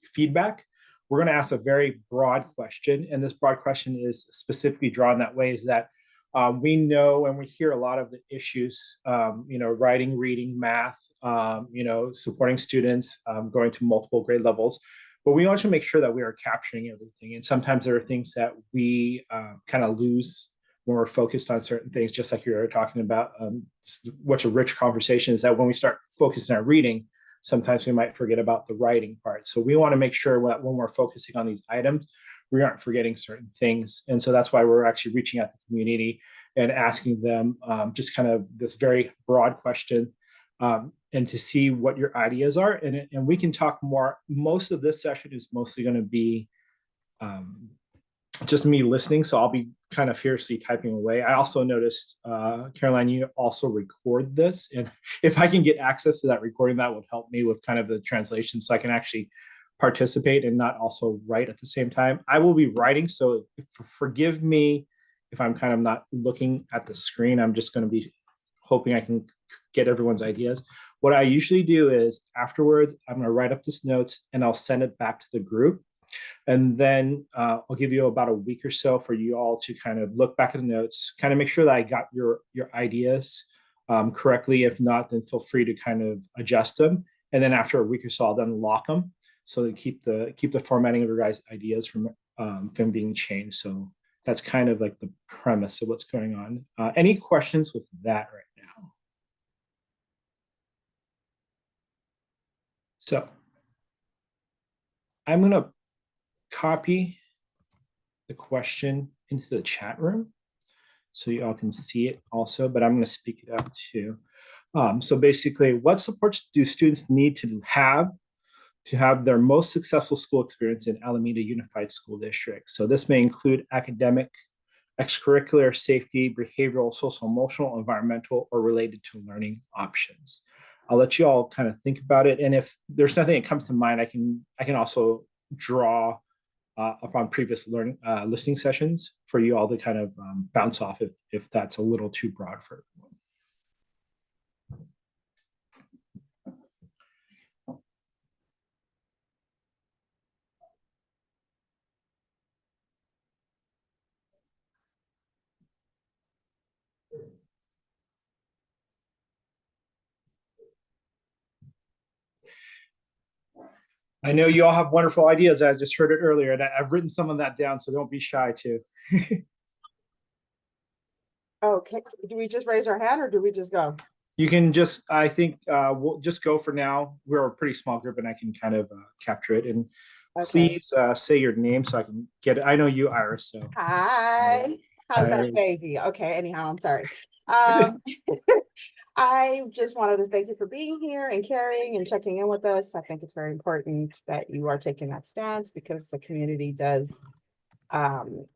feedback. We're going to ask a very broad question, and this broad question is specifically drawn that way, is that we know and we hear a lot of the issues, writing, reading, math, supporting students, going to multiple grade levels. But we want to make sure that we are capturing everything. And sometimes there are things that we kind of lose when we're focused on certain things, just like you were talking about. What's a rich conversation is that when we start focusing on reading, sometimes we might forget about the writing part. So we want to make sure that when we're focusing on these items, we aren't forgetting certain things. And so that's why we're actually reaching out to the community and asking them just kind of this very broad question, and to see what your ideas are. And we can talk more. Most of this session is mostly going to be just me listening. So I'll be kind of fiercely typing away. I also noticed, Caroline, you also record this. And if I can get access to that recording, that would help me with kind of the translation so I can actually participate and not also write at the same time. I will be writing, so forgive me if I'm kind of not looking at the screen. I'm just going to be hoping I can get everyone's ideas. What I usually do is afterwards, I'm going to write up this notes and I'll send it back to the group. And then I'll give you about a week or so for you all to kind of look back at the notes, kind of make sure that I got your ideas correctly. If not, then feel free to kind of adjust them. And then after a week or so, I'll then lock them so to keep the formatting of your guys' ideas from being changed. So that's kind of like the premise of what's going on. Any questions with that right now? So I'm going to copy the question into the chat room so you all can see it also, but I'm going to speak it out too. So basically, what supports do students need to have their most successful school experience in Alameda Unified School District? So this may include academic, extracurricular, safety, behavioral, social, emotional, environmental, or related to learning options. I'll let you all kind of think about it. And if there's nothing that comes to mind, I can also draw upon previous listening sessions for you all to kind of bounce off if that's a little too broad for everyone. I know you all have wonderful ideas. I just heard it earlier, and I've written some of that down, so don't be shy too. Okay, do we just raise our hand or do we just go? You can just, I think we'll just go for now. We're a pretty small group and I can kind of capture it. And Okay. please say your name so I can get it. I know you, Iris, so. Hi, how's Hi. that baby? Okay, anyhow, I'm sorry. I just wanted to thank you for being here and caring and checking in with us. I think it's very important that you are taking that stance because the community does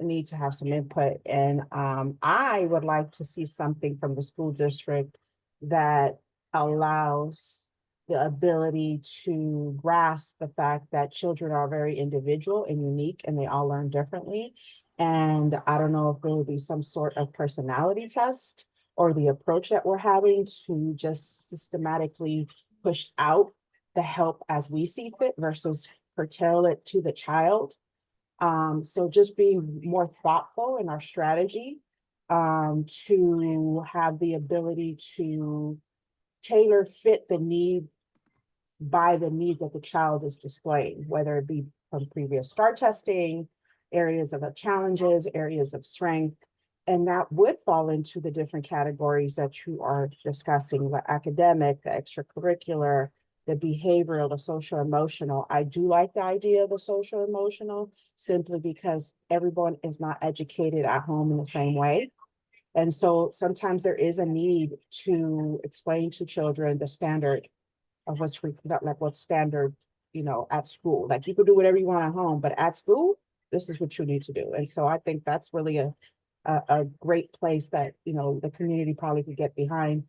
need to have some input. And I would like to see something from the school district that allows the ability to grasp the fact that children are very individual and unique and they all learn differently. And I don't know if there will be some sort of personality test or the approach that we're having to just systematically push out the help as we see fit versus curtail it to the child. So just being more thoughtful in our strategy to have the ability to tailor fit the need by the need that the child is displaying, whether it be from previous STAR testing, areas of challenges, areas of strength. And that would fall into the different categories that you are discussing, the academic, the extracurricular, the behavioral, the social emotional. I do like the idea of the social emotional simply because everyone is not educated at home in the same way. And so sometimes there is a need to explain to children the standard of what's standard, at school. Like you could do whatever you want at home, but at school, this is what you need to do. And so I think that's really a great place that, the community probably could get behind.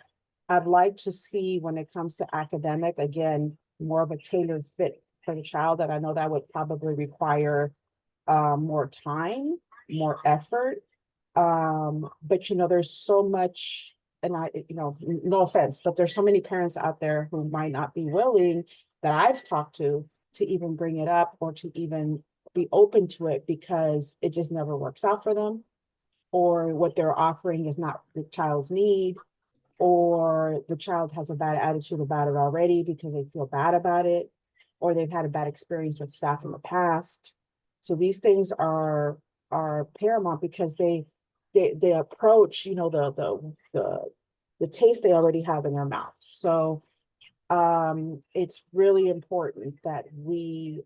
I'd like to see when it comes to academic, again, more of a tailored fit for the child. And I know that would probably require more time, more effort. But there's so much, and no offense, but there's so many parents out there who might not be willing that I've talked to even bring it up or to even be open to it because it just never works out for them, or what they're offering is not the child's need, or the child has a bad attitude about it already because they feel bad about it, or they've had a bad experience with staff in the past. So these things are paramount because they approach, the taste they already have in their mouth. So it's really important that we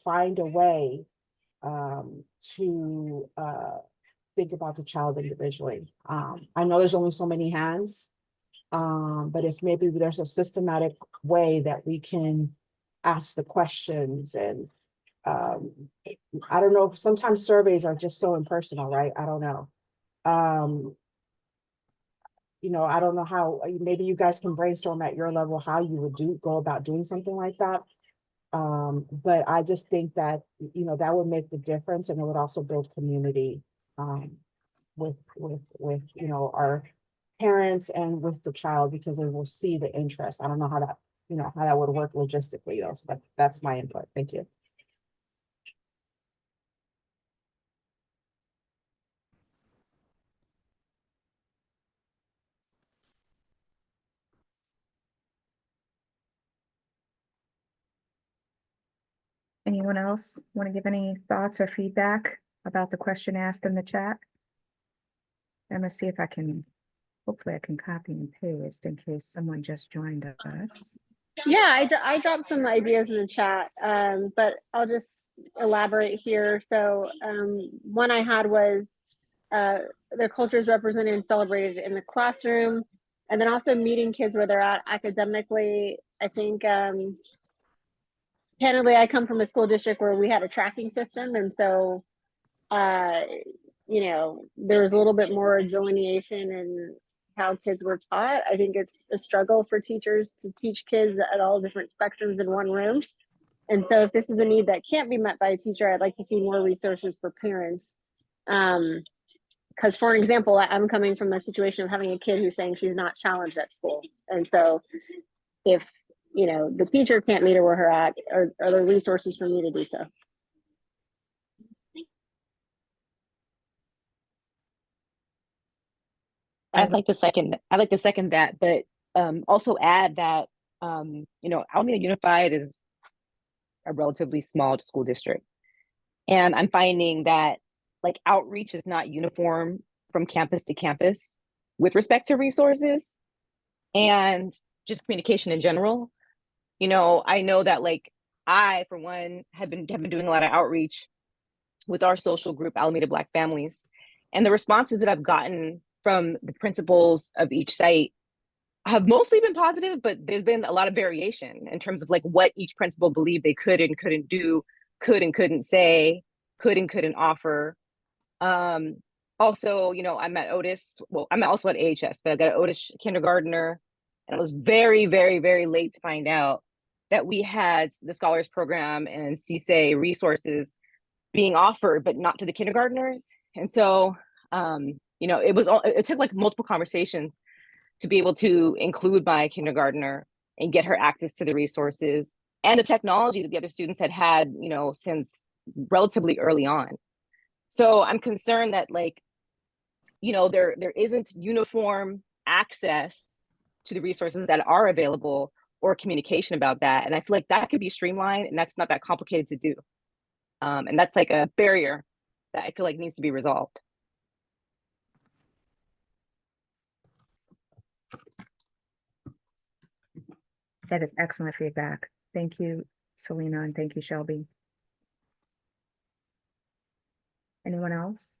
find a way to think about the child individually. I know there's only so many hands, but if maybe there's a systematic way that we can ask the questions and I don't know, sometimes surveys are just so impersonal, right? I don't know. I don't know how, maybe you guys can brainstorm at your level how you would go about doing something like that. But I just think that, that would make the difference, and it would also build community with our parents and with the child, because they will see the interest. I don't know how that would work logistically though, but that's my input. Thank you. Anyone else want to give any thoughts or feedback about the question asked in the chat? I'm gonna see if hopefully I can copy and paste in case someone just joined us. Yeah, I dropped some ideas in the chat, but I'll just elaborate here. So one I had was their culture is represented and celebrated in the classroom, and then also meeting kids where they're at academically. I think candidly, I come from a school district where we had a tracking system, and so there was a little bit more delineation in how kids were taught. I think it's a struggle for teachers to teach kids at all different spectrums in one room. And so if this is a need that can't be met by a teacher, I'd like to see more resources for parents. Because for an example, I'm coming from a situation of having a kid who's saying she's not challenged at school. And so if, the teacher can't meet her where her at, are there resources for me to do so? I'd like to second that, but also add that Alameda Unified is a relatively small school district. And I'm finding that outreach is not uniform from campus to campus with respect to resources and just communication in general. I know that I, for one, have been doing a lot of outreach with our social group, Alameda Black Families. And the responses that I've gotten from the principals of each site have mostly been positive, but there's been a lot of variation in terms of what each principal believed they could and couldn't do, could and couldn't say, could and couldn't offer. Also, I met Otis. Well, I'm also at AHS, but I got an Otis kindergartner, and it was very, very, very late to find out that we had the Scholars Program and CSA resources being offered, but not to the kindergartners. And so, it took multiple conversations to be able to include my kindergartner and get her access to the resources and the technology that the other students had, since relatively early on. So I'm concerned that there isn't uniform access to the resources that are available or communication about that. And I feel like that could be streamlined, and that's not that complicated to do. And that's a barrier that I feel like needs to be resolved. That is excellent feedback. Thank you, Selena, and thank you, Shelby. Anyone else?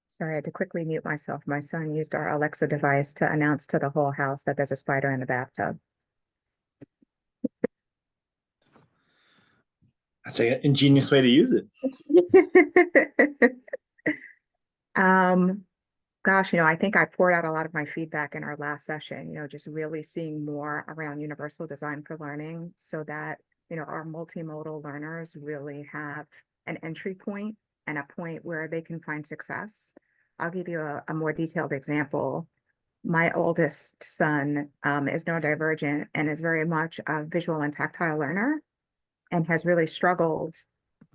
Sorry, I had to quickly mute myself. My son used our Alexa device to announce to the whole house that there's a spider in the bathtub. That's an ingenious way to use it. Gosh, I think I poured out a lot of my feedback in our last session, just really seeing more around universal design for learning so that, our multimodal learners really have an entry point and a point where they can find success. I'll give you a more detailed example. My oldest son is neurodivergent and is very much a visual and tactile learner and has really struggled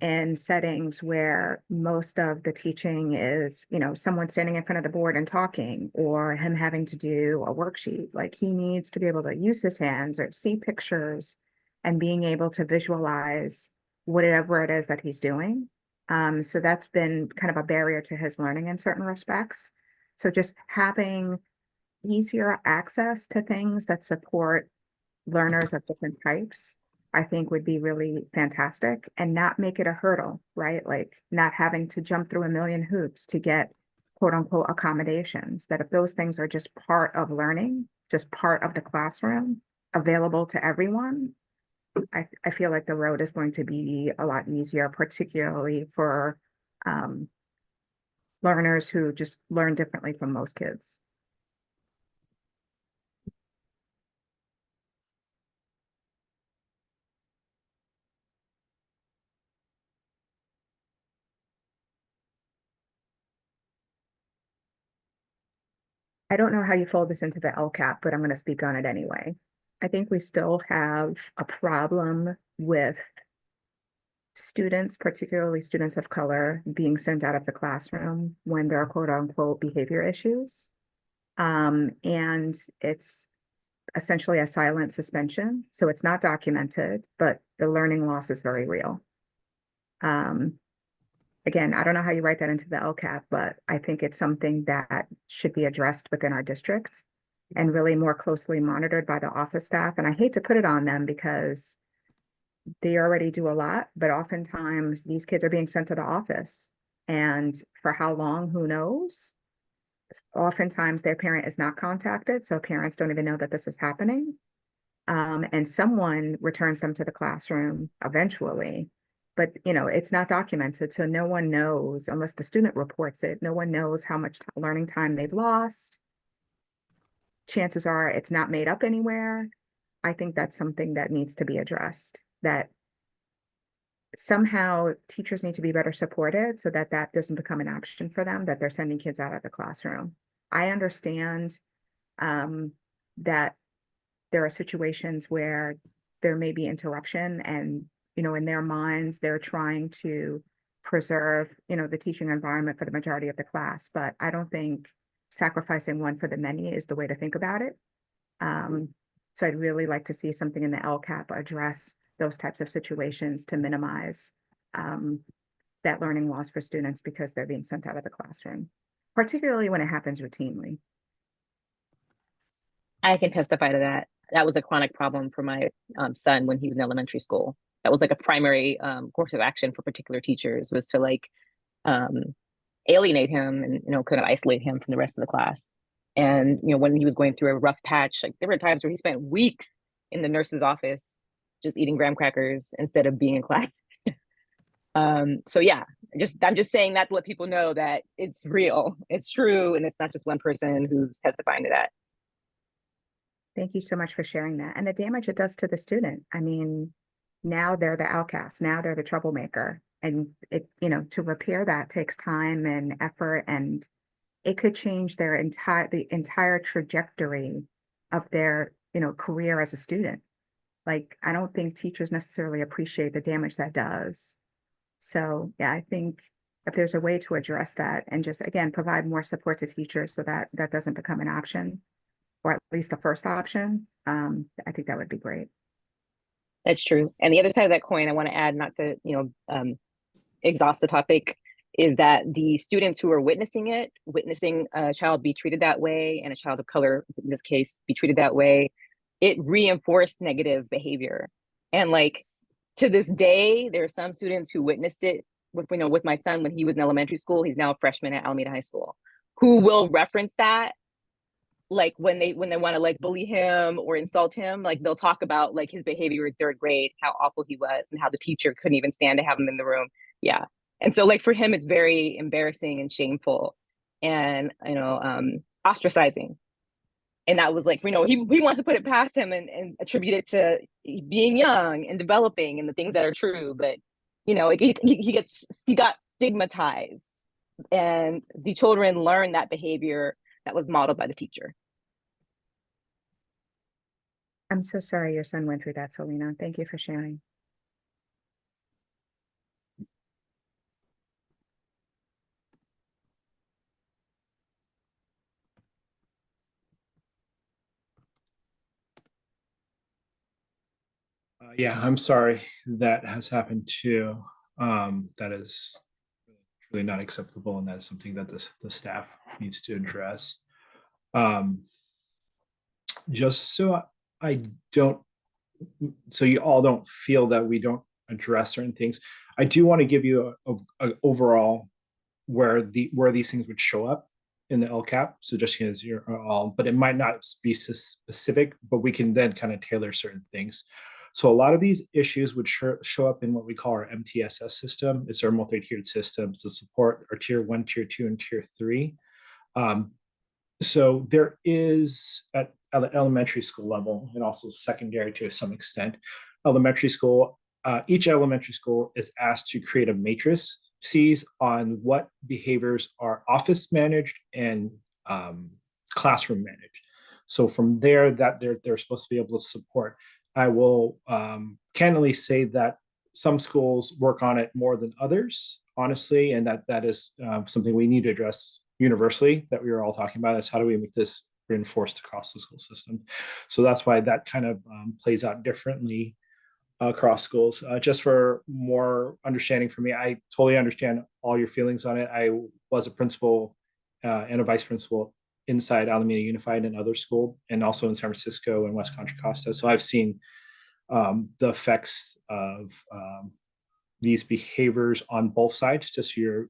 in settings where most of the teaching is, someone standing in front of the board and talking, or him having to do a worksheet. He needs to be able to use his hands or see pictures and being able to visualize whatever it is that he's doing. So that's been kind of a barrier to his learning in certain respects. So just having easier access to things that support learners of different types, I think would be really fantastic, and not make it a hurdle, right? Like not having to jump through a million hoops to get quote unquote accommodations, that if those things are just part of learning, just part of the classroom, available to everyone, I feel like the road is going to be a lot easier, particularly for learners who just learn differently from most kids. I don't know how you fold this into the LCAP, but I'm going to speak on it anyway. I think we still have a problem with students, particularly students of color, being sent out of the classroom when there are quote unquote behavior issues. And it's essentially a silent suspension. So it's not documented, but the learning loss is very real. Again, I don't know how you write that into the LCAP, but I think it's something that should be addressed within our district and really more closely monitored by the office staff. And I hate to put it on them because they already do a lot, but oftentimes these kids are being sent to the office. And for how long, who knows? Oftentimes their parent is not contacted, so parents don't even know that this is happening. And someone returns them to the classroom eventually. But it's not documented, so no one knows, unless the student reports it, no one knows how much learning time they've lost. Chances are it's not made up anywhere. I think that's something that needs to be addressed, that somehow teachers need to be better supported so that that doesn't become an option for them, that they're sending kids out of the classroom. I understand that there are situations where there may be interruption and in their minds, they're trying to preserve, the teaching environment for the majority of the class. But I don't think sacrificing one for the many is the way to think about it. So I'd really like to see something in the LCAP address those types of situations to minimize that learning loss for students because they're being sent out of the classroom, particularly when it happens routinely. I can testify to that. That was a chronic problem for my son when he was in elementary school. That was like a primary course of action for particular teachers, was to alienate him and kind of isolate him from the rest of the class. And when he was going through a rough patch, like there were times where he spent weeks in the nurse's office just eating graham crackers instead of being in class. So yeah, I'm just saying that to let people know that it's real, it's true, and it's not just one person who's testifying to that. Thank you so much for sharing that. And the damage it does to the student. I mean, now they're the outcast, now they're the troublemaker. And to repair that takes time and effort, and it could change the entire trajectory of their, career as a student. Like, I don't think teachers necessarily appreciate the damage that does. So yeah, I think if there's a way to address that and just, again, provide more support to teachers so that that doesn't become an option, or at least the first option, I think that would be great. That's true. And the other side of that coin, I want to add, not to, exhaust the topic, is that the students who are witnessing a child be treated that way, and a child of color, in this case, be treated that way, it reinforced negative behavior. And to this day, there are some students who witnessed it with my son when he was in elementary school. He's now a freshman at Alameda High School, who will reference that. When they want to bully him or insult him, they'll talk about his behavior in third grade, how awful he was, and how the teacher couldn't even stand to have him in the room. Yeah. And so for him, it's very embarrassing and shameful and, ostracizing. And that was he wants to put it past him and attribute it to being young and developing and the things that are true. But, he got stigmatized, and the children learn that behavior that was modeled by the teacher. I'm so sorry your son went through that, Selena. Thank you for sharing. Yeah, I'm sorry that has happened too. That is really not acceptable, and that's something that the staff needs to address. Um, just so I don't, so you all don't feel that we don't address certain things, I do want to give you a overall where these things would show up in the LCAP. So just as you're all, but it might not be specific, but we can then kind of tailor certain things. So a lot of these issues would show up in what we call our MTSS system. It's our multi-tiered system to support our tier 1, tier 2, and tier 3. So there is at elementary school level and also secondary to some extent, elementary school, each elementary school is asked to create a matrix on what behaviors are office managed and classroom managed. So from there, that they're supposed to be able to support. I will candidly say that some schools work on it more than others, honestly, and that is something we need to address universally, that we were all talking about, is how do we make this reinforced across the school system. So that's why that kind of plays out differently across schools. Just for more understanding for me, I totally understand all your feelings on it. I was a principal and a vice principal inside Alameda Unified and other school, and also in San Francisco and West Contra Costa. So I've seen the effects of these behaviors on both sides. Just your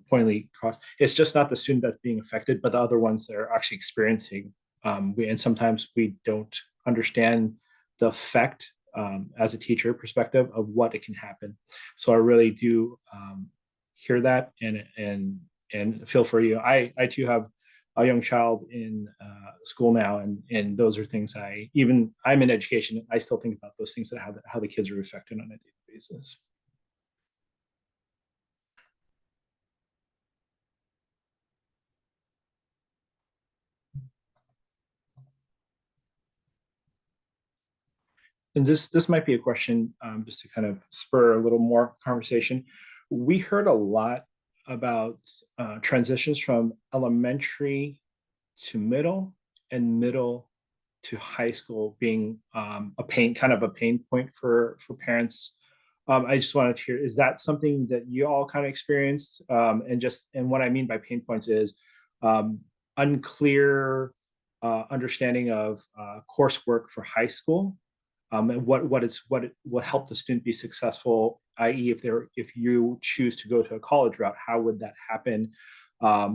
pointedly across. It's just not the student that's being affected, but the other ones that are actually experiencing. And sometimes we don't understand the effect as a teacher perspective of what it can happen. So I really do hear that and feel for you. I too have a young child in school now, and those are things I'm in education, I still think about those things, that how the kids are affected on a daily basis. And this might be a question just to kind of spur a little more conversation. We heard a lot about transitions from elementary to middle and middle to high school being a pain point for parents. I just wanted to hear, is that something that you all kind of experienced? And what I mean by pain points is unclear understanding of coursework for high school. And what helped the student be successful, i.e., if you choose to go to a college route, how would that happen?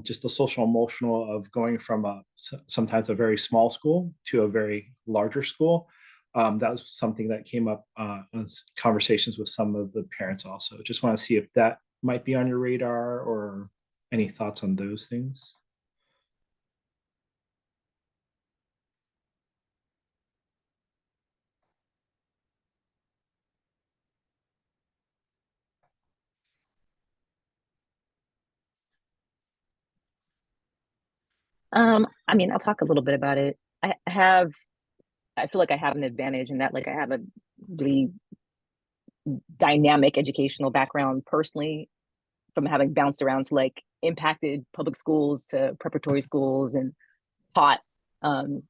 Just the social emotional of going from sometimes a very small school to a very larger school. That was something that came up in conversations with some of the parents also. Just want to see if that might be on your radar, or any thoughts on those things. I mean, I'll talk a little bit about it. I feel like I have an advantage in that, like, I have a really dynamic educational background personally, from having bounced around to like impacted public schools to preparatory schools and taught in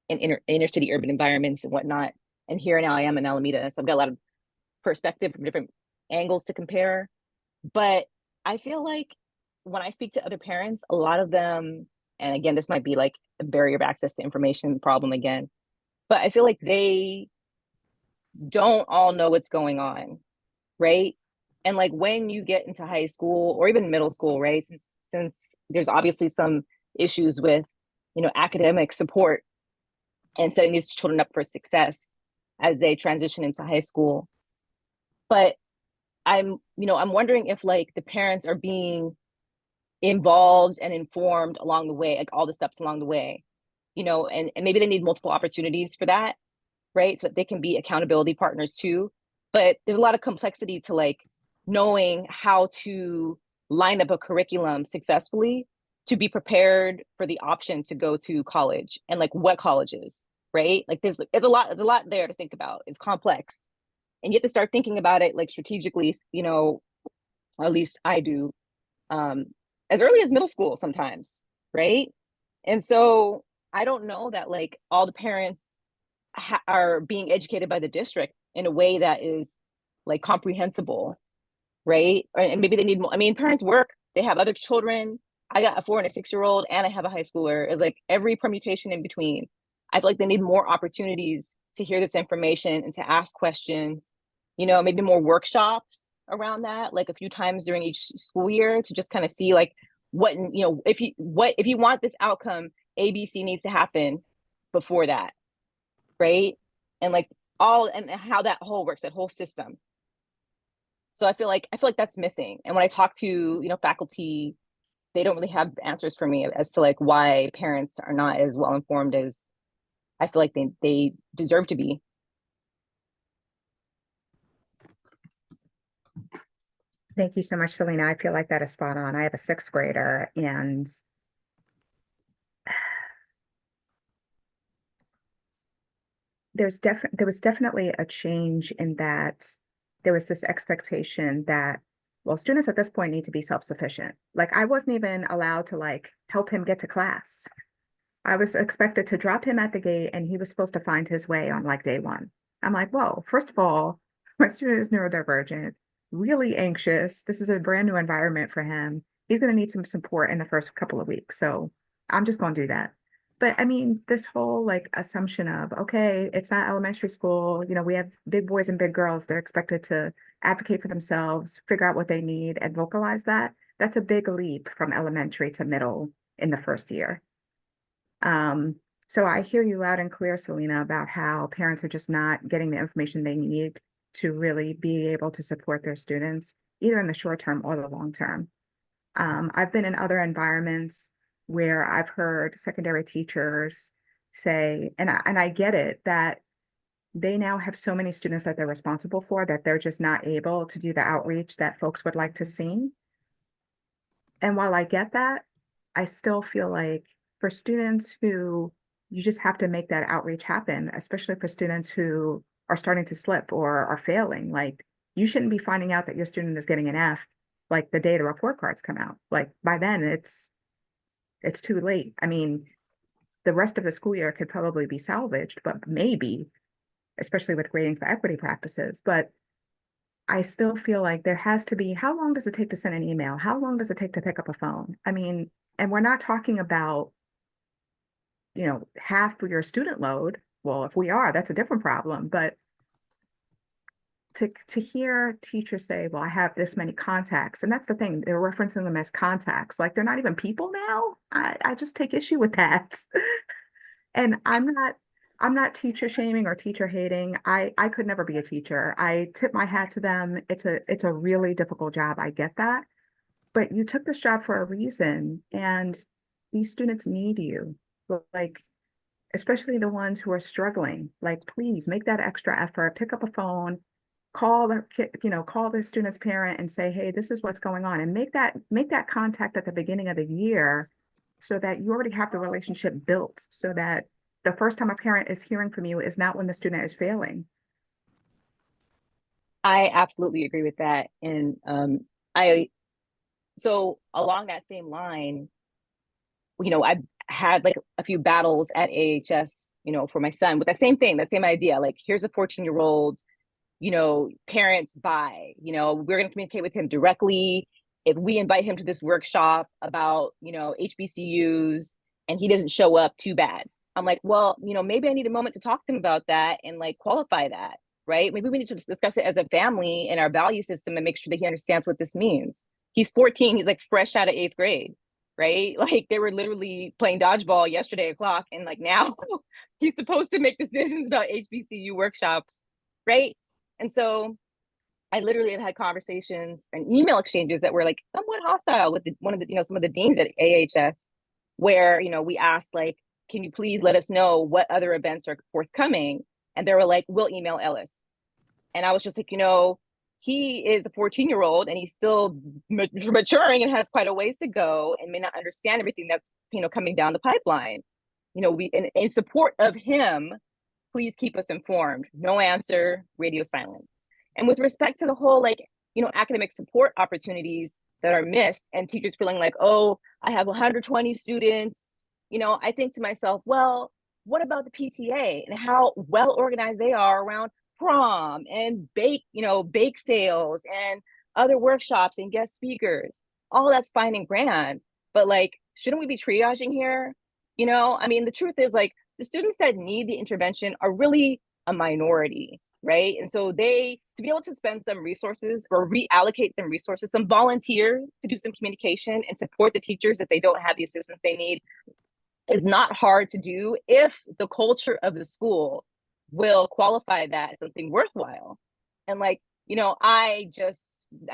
inner city urban environments and whatnot. And here now I am in Alameda, so I've got a lot of perspective from different angles to compare. But I feel like when I speak to other parents, a lot of them, and again, this might be like a barrier of access to information problem again, but I feel like they don't all know what's going on, right? And like when you get into high school or even middle school, right? Since there's obviously some issues with, academic support and setting these children up for success as they transition into high school. But I'm wondering if like the parents are being involved and informed along the way, like all the steps along the way, and maybe they need multiple opportunities for that, right? So that they can be accountability partners too. But there's a lot of complexity to like knowing how to line up a curriculum successfully to be prepared for the option to go to college, and like what colleges, right? Like there's a lot there to think about. It's complex. And you have to start thinking about it like strategically, or at least I do, as early as middle school sometimes, right? And so I don't know that like all the parents are being educated by the district in a way that is like comprehensible. right? And maybe they need more. I mean, parents work, they have other children. I got a 4 and a 6-year-old, and I have a high schooler. It's like every permutation in between. I feel like they need more opportunities to hear this information and to ask questions, you know, maybe more workshops around that, like a few times during each school year, to just kind of see like what, you know, if you want this outcome, ABC needs to happen before that, right? And like and how that whole works, that whole system. So I feel like that's missing. And when I talk to, you know, faculty, they don't really have answers for me as to like why parents are not as well informed as I feel like they deserve to be. Thank you so much, Selena. I feel like that is spot on. I have a 6th grader, and there was definitely a change in that there was this expectation that, well, students at this point need to be self-sufficient. Like, I wasn't even allowed to like help him get to class. I was expected to drop him at the gate, and he was supposed to find his way on like day 1. I'm like, whoa, first of all, my student is neurodivergent, really anxious. This is a brand new environment for him. He's going to need some support in the first couple of weeks. So I'm just going to do that. But I mean, this whole like assumption of, okay, it's not elementary school. You know, we have big boys and big girls. They're expected to advocate for themselves, figure out what they need, and vocalize that. That's a big leap from elementary to middle in the first year. So I hear you loud and clear, Selena, about how parents are just not getting the information they need to really be able to support their students, either in the short term or the long term. I've been in other environments where I've heard secondary teachers say, and I get it, that they now have so many students that they're responsible for that they're just not able to do the outreach that folks would like to see. And while I get that, I still feel like for students who you just have to make that outreach happen, especially for students who are starting to slip or are failing, like you shouldn't be finding out that your student is getting an F like the day the report cards come out. Like by then it's too late. I mean, the rest of the school year could probably be salvaged, but maybe, especially with grading for equity practices. But I still feel like there has to be, how long does it take to send an email? How long does it take to pick up a phone? I mean, and we're not talking about, you know, half of your student load. Well, if we are, that's a different problem. But to hear teachers say, well, I have this many contacts, and that's the thing, they're referencing them as contacts, like they're not even people now. I just take issue with that. And I'm not teacher shaming or teacher hating. I could never be a teacher. I tip my hat to them. It's a really difficult job. I get that. But you took this job for a reason, and these students need you. Like, especially the ones who are struggling, like, please make that extra effort, pick up a phone, call the kid, you know, call the student's parent and say, hey, this is what's going on, and make that contact at the beginning of the year so that you already have the relationship built, so that the first time a parent is hearing from you is not when the student is failing. I absolutely agree with that. And so along that same line, you know, I've had like a few battles at AHS, you know, for my son with that same thing, that same idea. Like, here's a 14-year-old, you know, parents buy, you know, we're going to communicate with him directly. If we invite him to this workshop about, you know, HBCUs and he doesn't show up, too bad. I'm like, well, you know, maybe I need a moment to talk to him about that and like qualify that, right? Maybe we need to discuss it as a family in our value system and make sure that he understands what this means. He's 14, he's like fresh out of 8th grade, right? Like they were literally playing dodgeball yesterday o'clock, and like now he's supposed to make decisions about HBCU workshops, right? And so I literally have had conversations and email exchanges that were like somewhat hostile with one of the, you know, some of the deans at AHS, where, you know, we asked like, can you please let us know what other events are forthcoming? And they were like, we'll email Ellis. And I was just like, you know, he is a 14-year-old and he's still maturing and has quite a ways to go and may not understand everything that's, you know, coming down the pipeline. You know, we in support of him, please keep us informed. No answer, radio silence. And with respect to the whole, like, you know, academic support opportunities that are missed and teachers feeling like, oh, I have 120 students, you know, I think to myself, well, what about the PTA and how well organized they are around prom and bake sales and other workshops and guest speakers. All that's fine and grand, but like, shouldn't we be triaging here? You know, I mean, the truth is like the students that need the intervention are really a minority, right? And so they, to be able to spend some resources or reallocate some resources, some volunteer to do some communication and support the teachers if they don't have the assistance they need is not hard to do if the culture of the school will qualify that as something worthwhile. And like, you know, I'm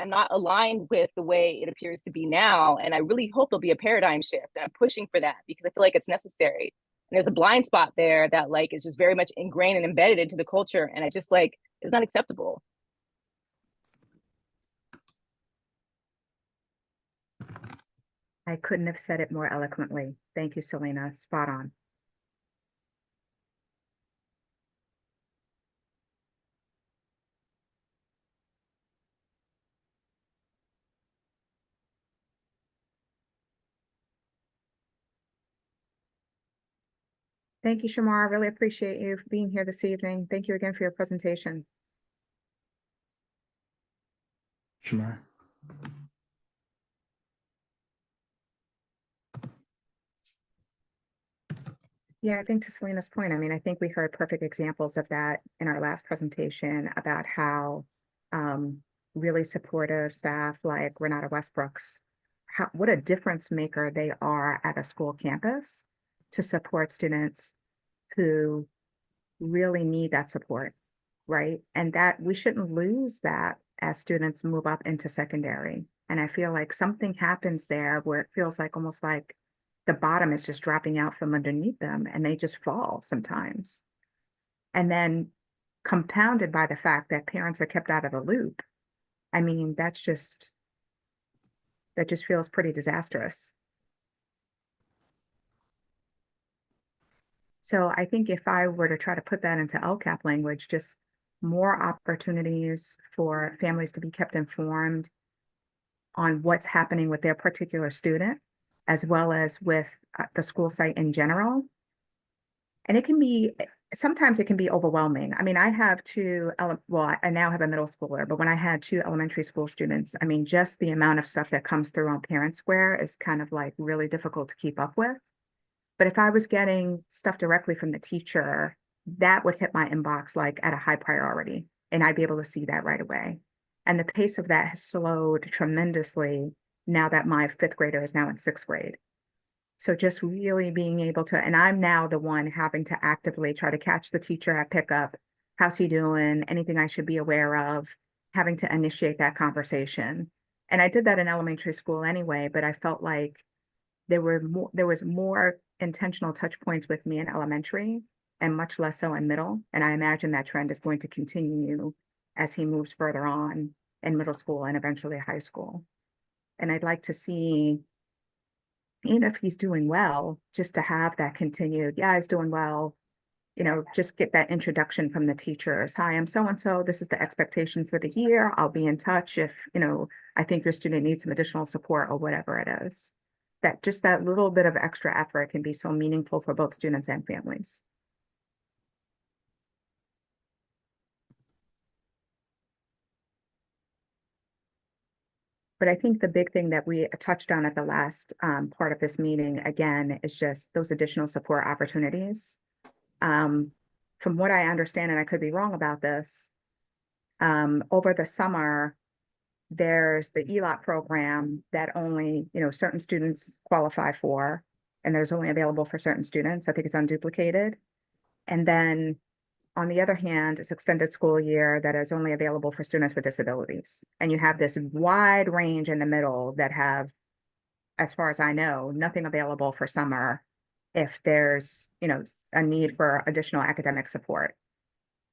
not aligned with the way it appears to be now. And I really hope there'll be a paradigm shift. And I'm pushing for that because I feel like it's necessary. And there's a blind spot there that like is just very much ingrained and embedded into the culture. And I just like, it's not acceptable. I couldn't have said it more eloquently. Thank you, Selena. Spot on. Thank you, Shamar. I really appreciate you being here this evening. Thank you again for your presentation. Shamar. Yeah, I think to Selena's point, I mean, I think we heard perfect examples of that in our last presentation about how really supportive staff like Renata Westbrooks, what a difference maker they are at a school campus to support students who really need that support, right? And that we shouldn't lose that as students move up into secondary. And I feel like something happens there where it feels like almost like the bottom is just dropping out from underneath them and they just fall sometimes. And then compounded by the fact that parents are kept out of the loop. I mean, that just feels pretty disastrous. So I think if I were to try to put that into LCAP language, just more opportunities for families to be kept informed on what's happening with their particular student, as well as with the school site in general. And it can be, sometimes it can be overwhelming. I mean, I have I now have a middle schooler, but when I had 2 elementary school students, I mean, just the amount of stuff that comes through on Parent Square is kind of like really difficult to keep up with. But if I was getting stuff directly from the teacher, that would hit my inbox like at a high priority, and I'd be able to see that right away. And the pace of that has slowed tremendously now that my 5th grader is now in 6th grade. So just really being able to, and I'm now the one having to actively try to catch the teacher at pickup. How's he doing? Anything I should be aware of? Having to initiate that conversation. And I did that in elementary school anyway, but I felt like there was more intentional touch points with me in elementary and much less so in middle. And I imagine that trend is going to continue as he moves further on in middle school and eventually high school. And I'd like to see, even if he's doing well, just to have that continued, yeah, he's doing well, you know, just get that introduction from the teachers. Hi, I'm so-and-so. This is the expectation for the year. I'll be in touch if, you know, I think your student needs some additional support or whatever it is. That just that little bit of extra effort can be so meaningful for both students and families. But I think the big thing that we touched on at the last part of this meeting, again, is just those additional support opportunities. From what I understand, and I could be wrong about this, over the summer, there's the ELOT program that only, you know, certain students qualify for, and there's only available for certain students. I think it's unduplicated. And then on the other hand, it's extended school year that is only available for students with disabilities. And you have this wide range in the middle that have, as far as I know, nothing available for summer if there's, you know, a need for additional academic support.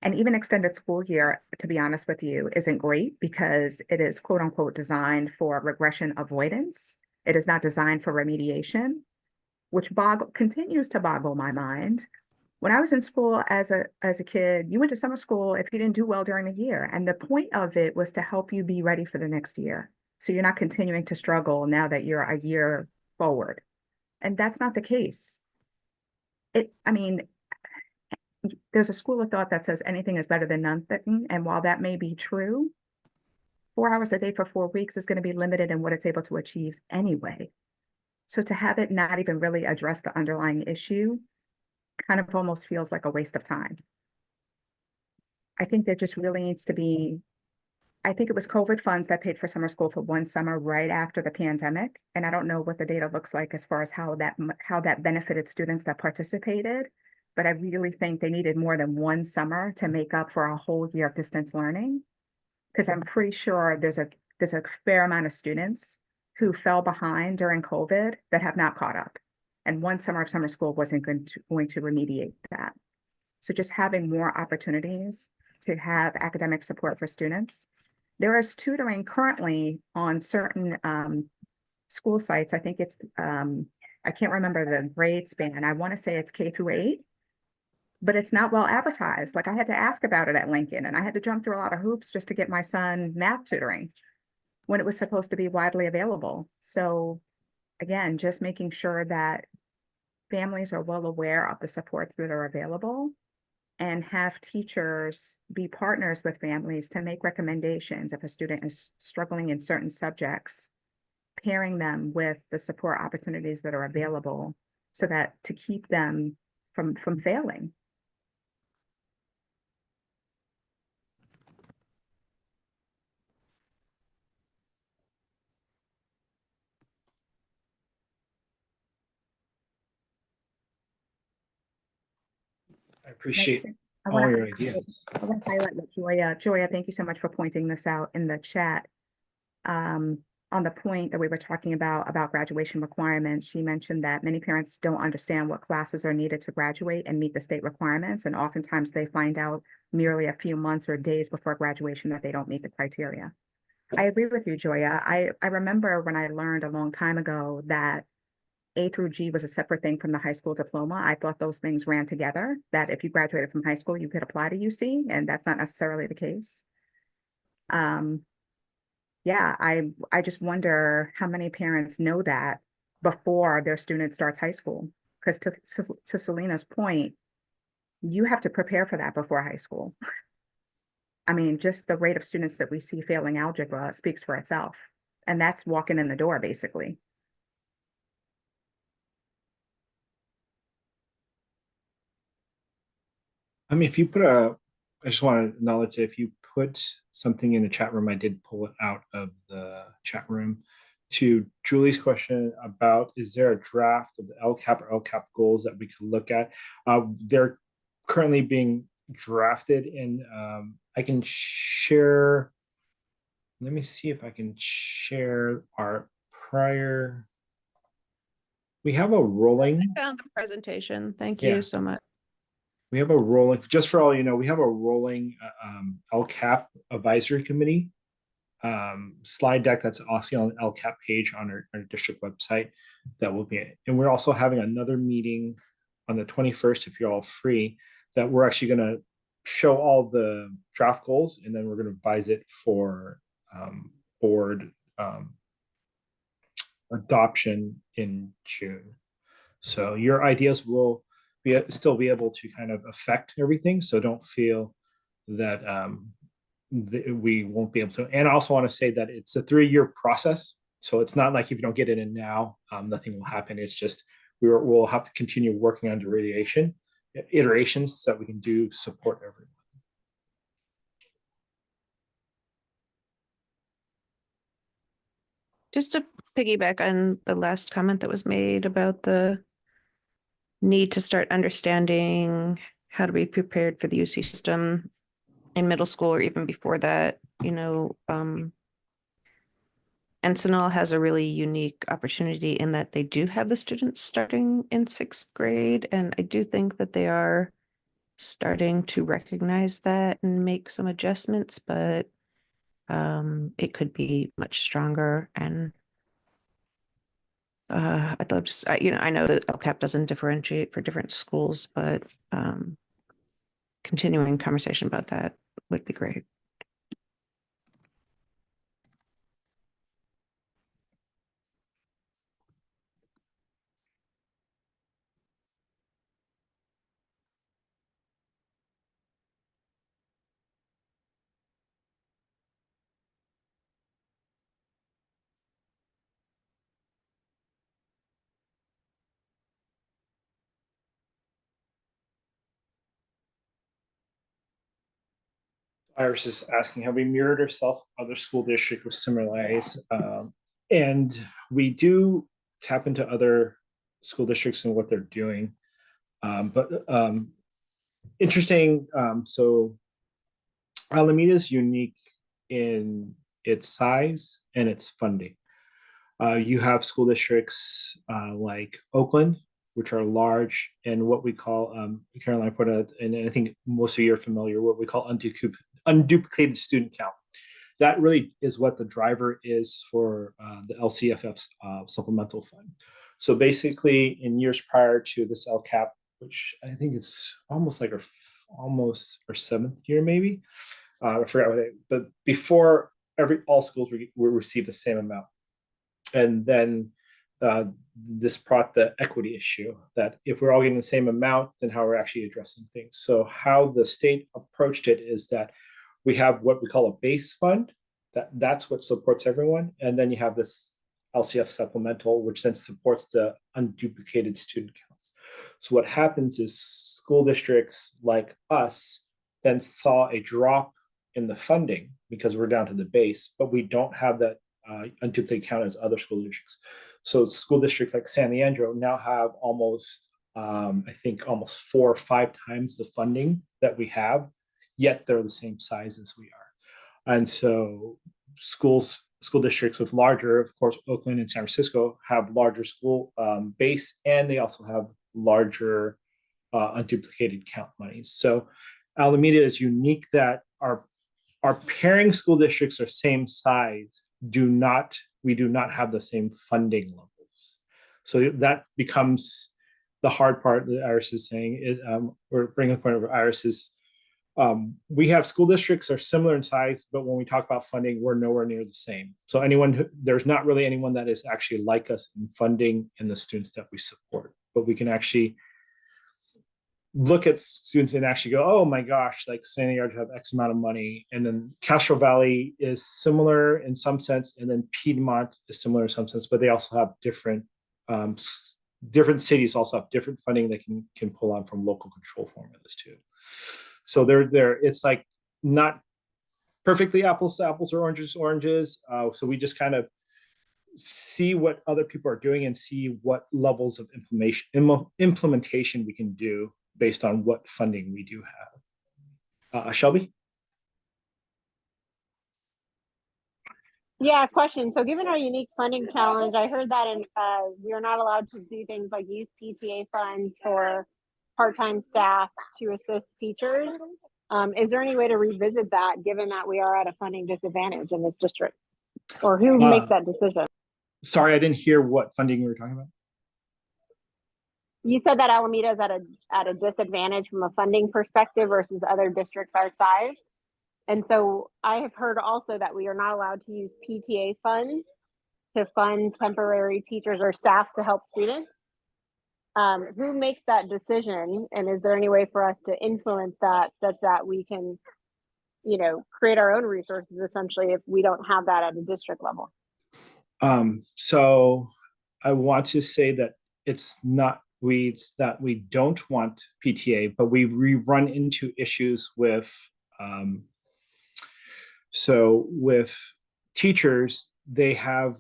And even extended school year, to be honest with you, isn't great because it is quote unquote designed for regression avoidance. It is not designed for remediation, which continues to boggle my mind. When I was in school as a kid, you went to summer school if you didn't do well during the year. And the point of it was to help you be ready for the next year. So you're not continuing to struggle now that you're a year forward. And that's not the case. I mean, there's a school of thought that says anything is better than nothing. And while that may be true, 4 hours a day for 4 weeks is going to be limited in what it's able to achieve anyway. So to have it not even really address the underlying issue kind of almost feels like a waste of time. I think there just really needs to be, I think it was COVID funds that paid for summer school for one summer right after the pandemic. And I don't know what the data looks like as far as how that benefited students that participated. But I really think they needed more than one summer to make up for a whole year of distance learning. Because I'm pretty sure there's a fair amount of students who fell behind during COVID that have not caught up. And one summer of summer school wasn't going to remediate that. So just having more opportunities to have academic support for students. There is tutoring currently on certain school sites. I think it's, I can't remember the grade span. I want to say it's K-8, but it's not well advertised. Like I had to ask about it at Lincoln, and I had to jump through a lot of hoops just to get my son math tutoring when it was supposed to be widely available. So again, just making sure that families are well aware of the supports that are available and have teachers be partners with families to make recommendations if a student is struggling in certain subjects, pairing them with the support opportunities that are available so that to keep them from failing. I appreciate I all want your to ideas. highlight what Joya, thank you so much for pointing this out in the chat. On the point that we were talking about graduation requirements, she mentioned that many parents don't understand what classes are needed to graduate and meet the state requirements. And oftentimes they find out merely a few months or days before graduation that they don't meet the criteria. I agree with you, Joya. I remember when I learned a long time ago that A through G was a separate thing from the high school diploma. I thought those things ran together, that if you graduated from high school, you could apply to UC, and that's not necessarily the case. Yeah, I just wonder how many parents know that before their student starts high school. Because to Selena's point, you have to prepare for that before high school. I mean, just the rate of students that we see failing algebra speaks for itself. And that's walking in the door, basically. I mean, I just want to acknowledge that if you put something in the chat room, I did pull it out of the chat room. To Julie's question about, is there a draft of the LCAP or LCAP goals that we could look at? They're currently being drafted, and I can share, let me see if I can share our prior, we have a rolling. I found the presentation. Thank Yeah. you so much. We have a rolling, just for all you know, we have a rolling LCAP advisory committee slide deck that's also on the LCAP page on our district website that will be it. And we're also having another meeting on the 21st, if you're all free, that we're actually going to show all the draft goals, and then we're going to advise it for board adoption in June. So your ideas will still be able to kind of affect everything. So don't feel that we won't be able to. And I also want to say that it's a 3-year process. So it's not like if you don't get it in now, nothing will happen. It's just we'll have to continue working on the iterations so that we can do support everyone. Just to piggyback on the last comment that was made about the need to start understanding how to be prepared for the UC system in middle school or even before that, Encinal has a really unique opportunity in that they do have the students starting in 6th grade. And I do think that they are starting to recognize that and make some adjustments, but it could be much stronger. And I'd love to, I know that LCAP doesn't differentiate for different schools, but continuing conversation about that would be great. Iris is asking, have we mirrored ourselves other school districts with similarities? And we do tap into other school districts and what they're doing. Interesting. So Alameda is unique in its size and its funding. You have school districts like Oakland, which are large, and what we call, Caroline put out, and I think most of you are familiar, what we call unduplicated student count. That really is what the driver is for the LCFF's supplemental fund. So basically, in years prior to this LCAP, which I think it's almost like our 7th year, maybe. I forgot what but before all schools were received the same amount. And then this brought the equity issue that if we're all getting the same amount, then how we're actually addressing things. So how the state approached it is that we have what we call a base fund, that's what supports everyone. And then you have this LCF supplemental, which then supports the unduplicated student counts. So what happens is school districts like us then saw a drop in the funding because we're down to the base, but we don't have that unduplicated count as other school districts. So school districts like San Leandro now have almost, I think almost 4 or 5 times the funding that we have, yet they're the same size as we are. And so school districts with larger, of course, Oakland and San Francisco have larger school base, and they also have larger unduplicated count monies. So Alameda is unique that our pairing school districts are same size, we do not have the same funding levels. So that becomes the hard part that Iris is saying, or bringing a point over Iris is, we have school districts are similar in size, but when we talk about funding, we're nowhere near the same. So there's not really anyone that is actually like us in funding and the students that we support, but we can actually look at students and actually go, oh my gosh, like San Diego have X amount of money. And then Castro Valley is similar in some sense. And then Piedmont is similar in some sense, but they also have different cities also have different funding they can pull on from local control formulas too. So it's like not perfectly apples to apples or oranges to oranges. So we just kind of see what other people are doing and see what levels of implementation we can do based on what funding we do have. Shelby? Yeah, question. So given our unique funding challenge, I heard that we are not allowed to do things like use PTA funds for part-time staff to assist teachers. Is there any way to revisit that given that we are at a funding disadvantage in this district? Or who makes that decision? Sorry, I didn't hear what funding we were talking about. You said that Alameda is at a disadvantage from a funding perspective versus other districts our size. And so I have heard also that we are not allowed to use PTA funds to fund temporary teachers or staff to help students. Who makes that decision? And is there any way for us to influence that such that we can, create our own resources essentially if we don't have that at a district level? So I want to say that it's that we don't want PTA, but we run into issues with with teachers. They have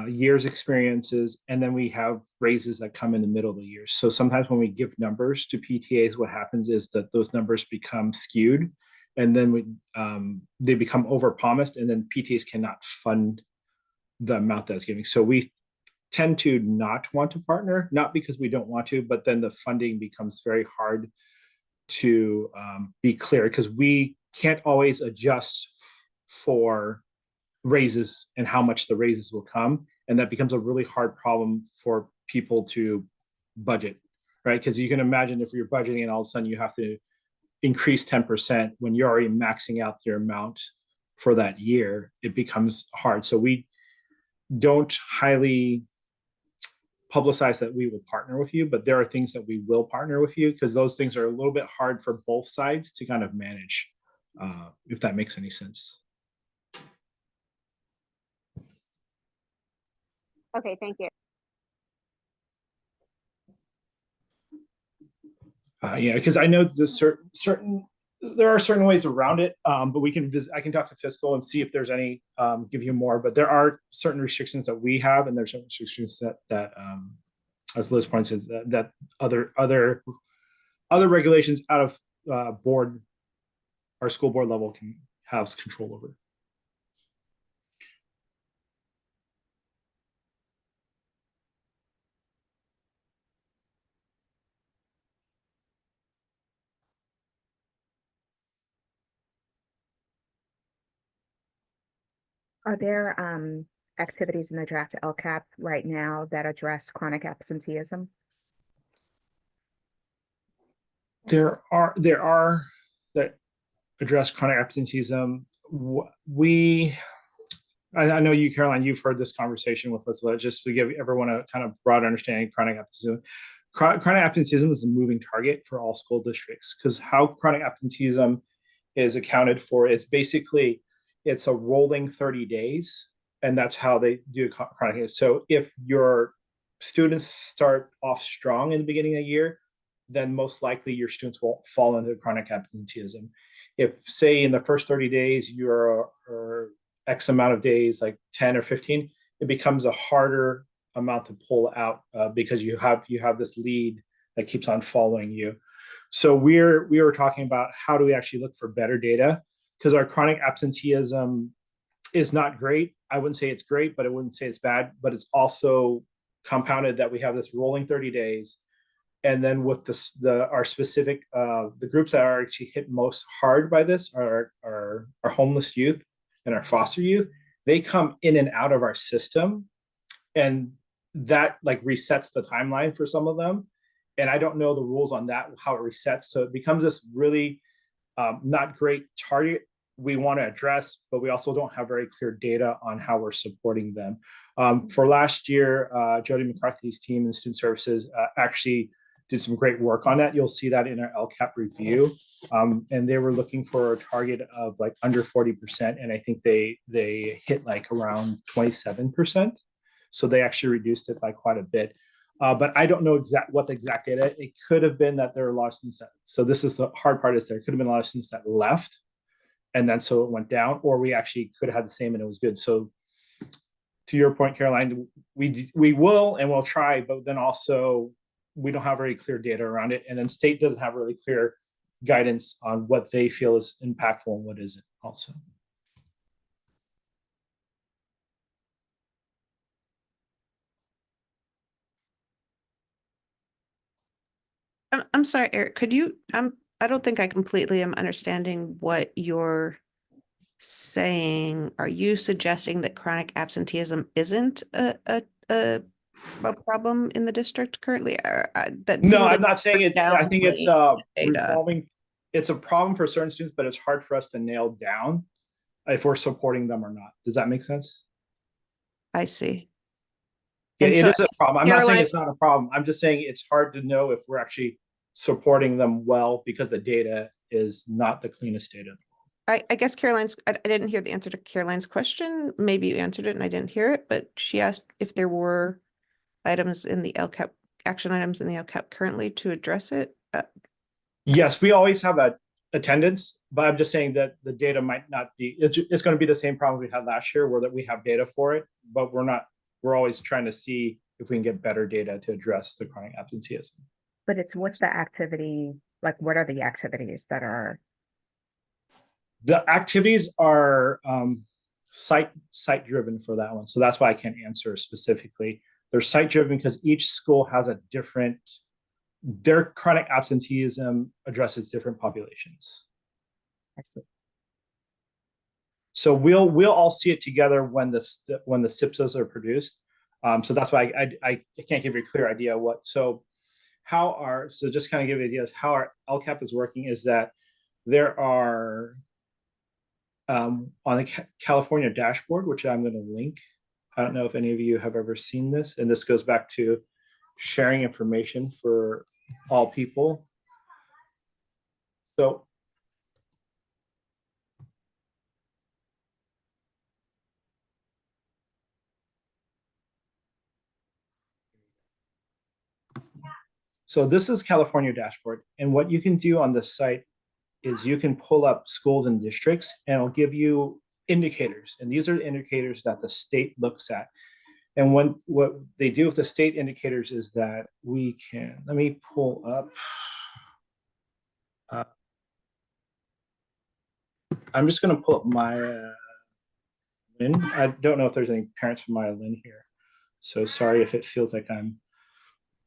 years experiences, and then we have raises that come in the middle of the year. So sometimes when we give numbers to PTAs, what happens is that those numbers become skewed, and then they become overpromised, and then PTAs cannot fund the amount that's giving. So we tend to not want to partner, not because we don't want to, but then the funding becomes very hard to be clear, because we can't always adjust for raises and how much the raises will come. And that becomes a really hard problem for people to budget, right? Because you can imagine if you're budgeting and all of a sudden you have to increase 10% when you're already maxing out your amount for that year, it becomes hard. So we don't highly publicize that we will partner with you, but there are things that we will partner with you, because those things are a little bit hard for both sides to kind of manage, if that makes any sense. Okay, thank you. Yeah, because I know there's certain there are certain ways around it, but we can I can talk to fiscal and see if there's any, give you more, but there are certain restrictions that we have, and there's certain restrictions that as Liz points out, that other regulations out of board, our school board level can have control over. Are there activities in the draft LCAP right now that address chronic absenteeism? There are that address chronic absenteeism. I know you, Caroline, you've heard this conversation with us, but just to give everyone a kind of broad understanding of chronic absenteeism. Chronic absenteeism is a moving target for all school districts, because how chronic absenteeism is accounted for is basically it's a rolling 30 days, and that's how they do chronic. So if your students start off strong in the beginning of the year, then most likely your students will fall into chronic absenteeism. If, say, in the first 30 days you're X amount of days, like 10 or 15, it becomes a harder amount to pull out because you have this lead that keeps on following you. So we were talking about how do we actually look for better data, because our chronic absenteeism is not great. I wouldn't say it's great, but I wouldn't say it's bad, but it's also compounded that we have this rolling 30 days. And then with our specific, the groups that are actually hit most hard by this are our homeless youth and our foster youth. They come in and out of our system, and that like resets the timeline for some of them. And I don't know the rules on that, how it resets. So it becomes this really not great target we want to address, but we also don't have very clear data on how we're supporting them. For last year, Jody McCarthy's team in student services actually did some great work on that. You'll see that in our LCAP review. And they were looking for a target of like under 40%. And I think they hit like around 27%. So they actually reduced it by quite a bit. But I don't know what the exact data. It could have been that there were a lot of students so this is the hard part, is there could have been a lot of students that left, and then so it went down, or we actually could have had the same and it was good. So to your point, Caroline, we will and we'll try, but then also we don't have very clear data around it. And then state doesn't have really clear guidance on what they feel is impactful and what isn't also. I'm sorry, Eric, could you, I don't think I completely am understanding what you're saying. Are you suggesting that chronic absenteeism isn't a problem in the district currently? No, I'm not saying it. I think it's data. revolving. It's a problem for certain students, but it's hard for us to nail down if we're supporting them or not. Does that make sense? I see. It so is a problem. I'm not saying Caroline- it's not a problem. I'm just saying it's hard to know if we're actually supporting them well because the data is not the cleanest data. I guess I didn't hear the answer to Caroline's question. Maybe you answered it and I didn't hear it, but she asked if there were items in the LCAP, action items in the LCAP currently to address it. Yes, we always have that attendance, but I'm just saying that the data might not be, it's going to be the same problem we had last year, where that we have data for it, but we're always trying to see if we can get better data to address the chronic absenteeism. But what's the activity, like what are the activities that are? The activities are site driven for that one. So that's why I can't answer specifically. They're site driven because each school has a different, their chronic absenteeism addresses different populations. I see. So we'll all see it together when the SIPSAs are produced. So that's why I can't give you a clear idea what. So just kind of give you ideas how our LCAP is working is that there are on the California dashboard, which I'm going to link. I don't know if any of you have ever seen this, and this goes back to sharing information for all people. So this is California dashboard, and what you can do on the site is you can pull up schools and districts and it'll give you indicators. And these are indicators that the state looks at. And what they do with the state indicators is that we can, let me pull up. I'm just going to pull up Maya Lynn. I don't know if there's any parents from Maya Lynn here. So sorry if it feels like I'm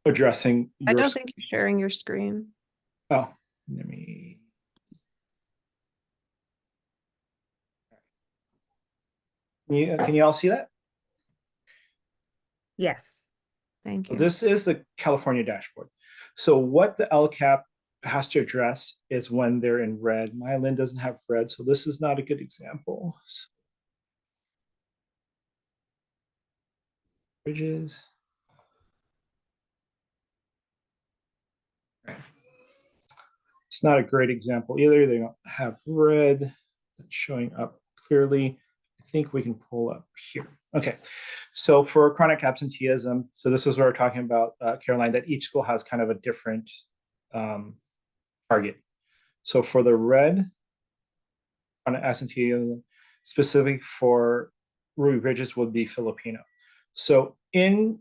addressing I your. don't think you're sharing your screen. Oh, let me. Can you all see that? Yes. Thank So you. this is the California dashboard. So what the LCAP has to address is when they're in red. Maya Lynn doesn't have red, so this is not a good example. Bridges. It's not a great example either. They don't have red that's showing up clearly. I think we can pull up here. Okay, so for chronic absenteeism, so this is what we're talking about, Caroline, that each school has kind of a different target. So for the red, chronic absenteeism, specific for Ruby Bridges would be Filipino. So in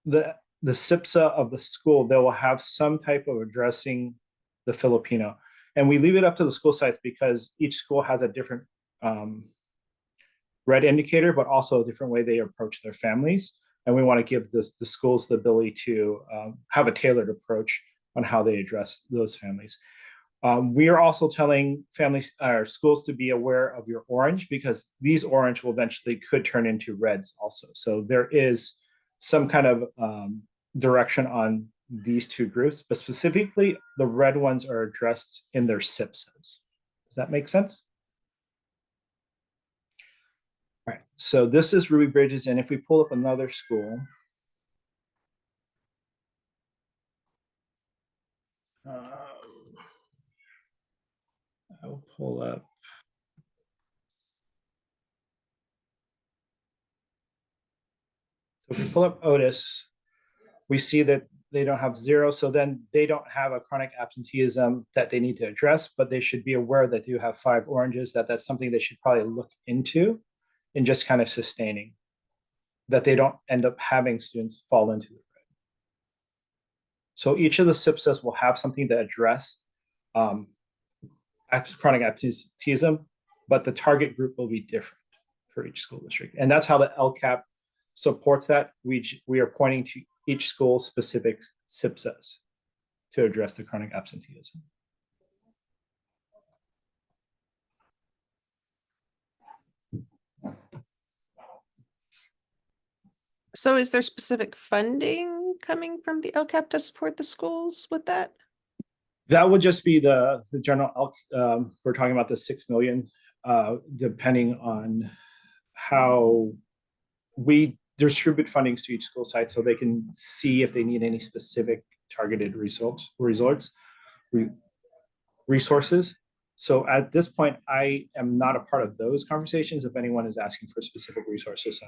the SIPSA of the school, they will have some type of addressing the Filipino. And we leave it up to the school sites because each school has a different red indicator, but also a different way they approach their families. And we want to give the schools the ability to have a tailored approach on how they address those families. We are also telling families or schools to be aware of your orange because these orange will eventually could turn into reds also. So there is some kind of direction on these two groups, but specifically the red ones are addressed in their SIPSs. Does that make sense? All right, so this is Ruby Bridges, and if we pull up another school, I'll pull up. So if we pull up Otis, we see that they don't have 0. So then they don't have a chronic absenteeism that they need to address, but they should be aware that you have 5 oranges, that's something they should probably look into and just kind of sustaining, that they don't end up having students fall into the red. So each of the SIPSs will have something to address chronic absenteeism, but the target group will be different for each school district. And that's how the LCAP supports that. We are pointing to each school specific SIPSs to address the chronic absenteeism. So is there specific funding coming from the LCAP to support the schools with that? That would just be the general, we're talking about the 6 million, depending on how we distribute fundings to each school site so they can see if they need any specific targeted resources. So at this point, I am not a part of those conversations if anyone is asking for specific resources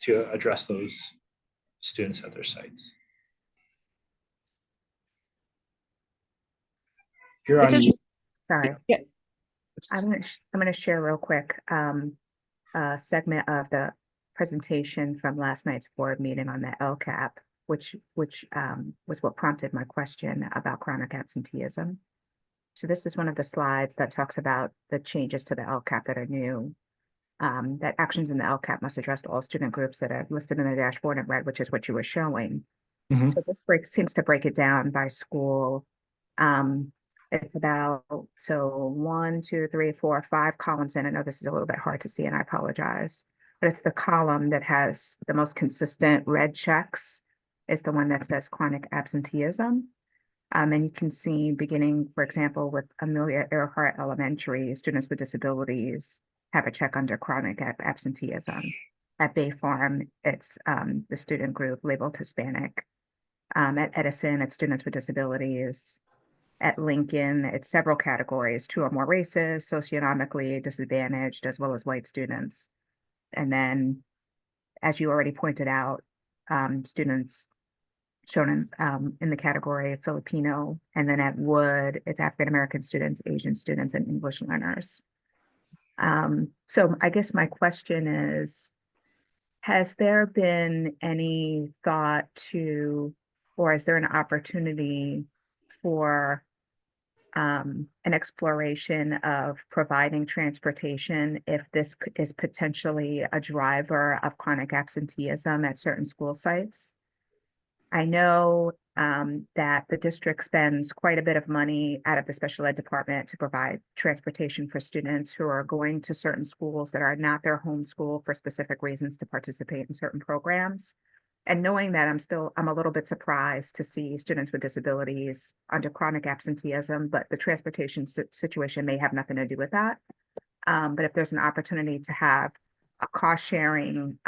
to address those students at their sites. You're on mute. Sorry. Yeah. I'm going to share real quick a segment of the presentation from last night's board meeting on the LCAP, which was what prompted my question about chronic absenteeism. So this is one of the slides that talks about the changes to the LCAP that are new. That actions in the LCAP must address all student groups that are listed in the dashboard in red, which is what you were showing. Mm-hmm. So this seems to break it down by school. It's about, so 1, 2, 3, 4, 5 columns in. I know this is a little bit hard to see and I apologize, but it's the column that has the most consistent red checks is the one that says chronic absenteeism. And you can see beginning, for example, with Amelia Earhart Elementary, students with disabilities have a check under chronic absenteeism. At Bay Farm, it's the student group labeled Hispanic. At Edison, it's students with disabilities. At Lincoln, it's several categories, 2 or more races, socioeconomically disadvantaged, as well as white students. And then, as you already pointed out, students shown in the category of Filipino, and then at Wood, it's African American students, Asian students, and English learners. So I guess my question is, has there been any thought to, or is there an opportunity for an exploration of providing transportation if this is potentially a driver of chronic absenteeism at certain school sites? I know that the district spends quite a bit of money out of the special ed department to provide transportation for students who are going to certain schools that are not their home school for specific reasons to participate in certain programs. And knowing that, I'm a little bit surprised to see students with disabilities under chronic absenteeism, but the transportation situation may have nothing to do with that. But if there's an opportunity to have a cost sharing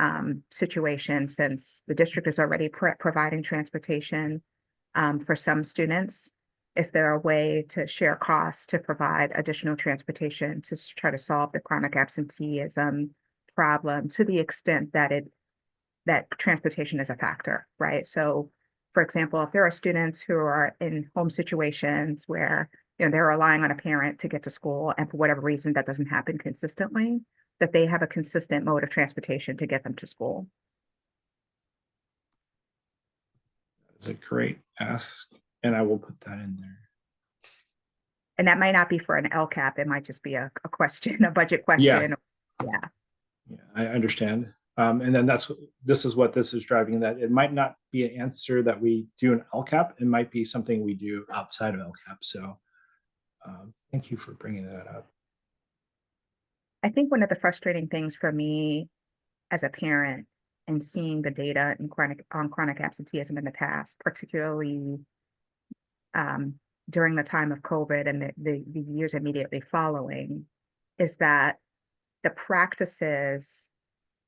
situation, since the district is already providing transportation for some students, is there a way to share costs to provide additional transportation to try to solve the chronic absenteeism problem to the extent that that transportation is a factor, right? So, for example, if there are students who are in home situations where they're relying on a parent to get to school, and for whatever reason that doesn't happen consistently, that they have a consistent mode of transportation to get them to school. That's a great ask, and I will put that in there. And that might not be for an LCAP, it might just be a question, a budget question. Yeah. Yeah, I understand. And then this is what this is driving, that it might not be an answer that we do in LCAP. It might be something we do outside of LCAP. So thank you for bringing that up. I think one of the frustrating things for me as a parent and seeing the data in chronic absenteeism in the past, particularly during the time of COVID and the years immediately following, is that the practices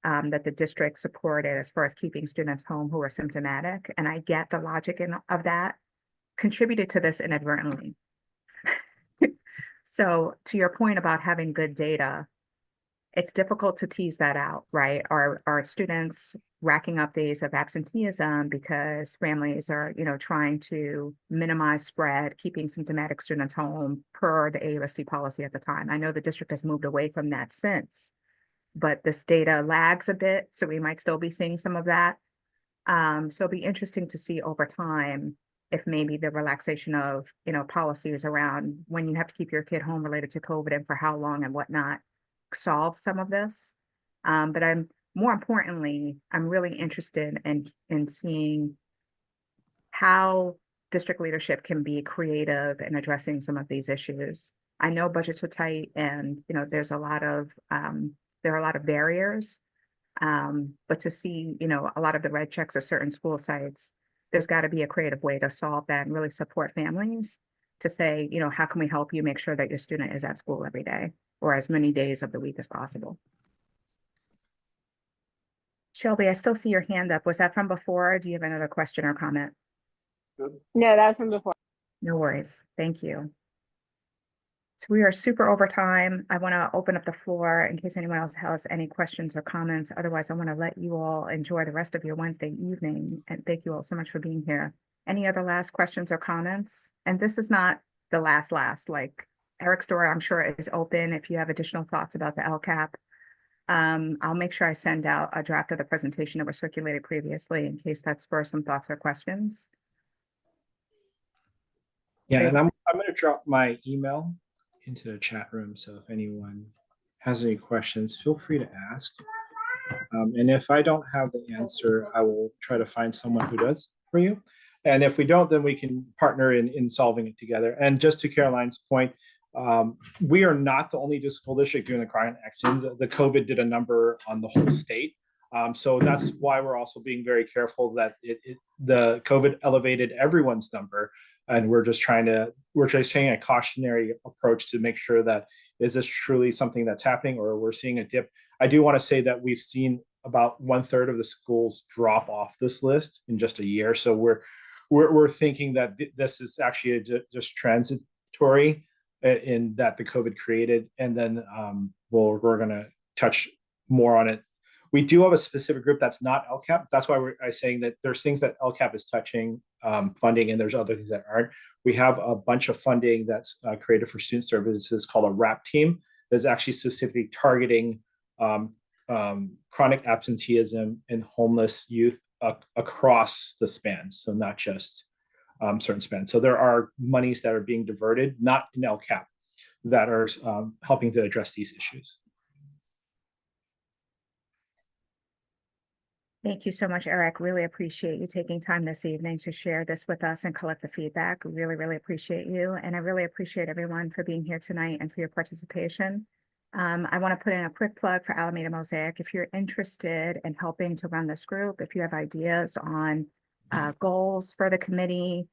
that the district supported as far as keeping students home who are symptomatic, and I get the logic of that, contributed to this inadvertently. So to your point about having good data, it's difficult to tease that out, right? Are students racking up days of absenteeism because families are, trying to minimize spread, keeping symptomatic students home per the AUSD policy at the time? I know the district has moved away from that since, but this data lags a bit, so we might still be seeing some of that. So it'll be interesting to see over time if maybe the relaxation of, policies around when you have to keep your kid home related to COVID and for how long and whatnot solve some of this. But more importantly, I'm really interested in seeing how district leadership can be creative in addressing some of these issues. I know budgets are tight, and there's a lot of there are a lot of barriers, but to see a lot of the red checks at certain school sites, there's got to be a creative way to solve that and really support families to say, how can we help you make sure that your student is at school every day or as many days of the week as possible? Shelby, I still see your hand up. Was that from before, or do you have another question or comment? No, that was from before. No worries. Thank you. So we are super over time. I want to open up the floor in case anyone else has any questions or comments. Otherwise, I want to let you all enjoy the rest of your Wednesday evening. And thank you all so much for being here. Any other last questions or comments? And this is not the last, like Eric's door, I'm sure is open if you have additional thoughts about the LCAP. I'll make sure I send out a draft of the presentation that was circulated previously in case that spurs some thoughts or questions. Yeah, and I'm going to drop my email into the chat room. So if anyone has any questions, feel free to ask. And if I don't have the answer, I will try to find someone who does for you. And if we don't, then we can partner in solving it together. And just to Caroline's point, we are not the only school district doing the chronic absenteeism. The COVID did a number on the whole state. So that's why we're also being very careful that the COVID elevated everyone's number. And we're just taking a cautionary approach to make sure that, is this truly something that's happening, or we're seeing a dip? I do want to say that we've seen about 1/3 of the schools drop off this list in just a year. So we're thinking that this is actually just transitory in that the COVID created. And then we're going to touch more on it. We do have a specific group that's not LCAP. That's why I'm saying that there's things that LCAP is touching funding, and there's other things that aren't. We have a bunch of funding that's created for student services called a RAP team that's actually specifically targeting chronic absenteeism and homeless youth across the span. So not just certain spans. So there are monies that are being diverted, not in LCAP, that are helping to address these issues. Thank you so much, Eric. Really appreciate you taking time this evening to share this with us and collect the feedback. We really, really appreciate you. And I really appreciate everyone for being here tonight and for your participation. I want to put in a quick plug for Alameda Mosaic. If you're interested in helping to run this group, if you have ideas on goals for the committee,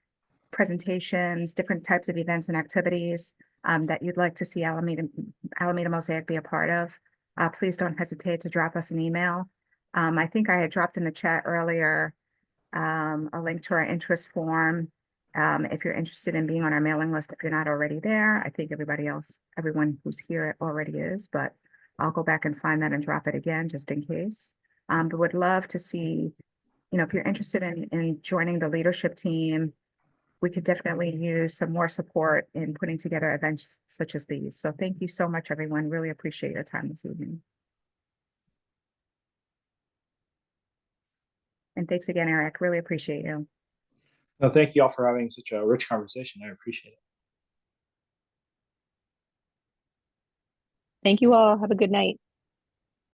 presentations, different types of events and activities that you'd like to see Alameda Mosaic be a part of, please don't hesitate to drop us an email. I think I had dropped in the chat earlier a link to our interest form. If you're interested in being on our mailing list, if you're not already there, I think everyone who's here already is, but I'll go back and find that and drop it again just in case. But would love to see, if you're interested in joining the leadership team, we could definitely use some more support in putting together events such as these. So thank you so much, everyone. Really appreciate your time this evening. And thanks again, Eric. Really appreciate you. No, thank you all for having such a rich conversation. I appreciate it. Thank you all. Have a good night.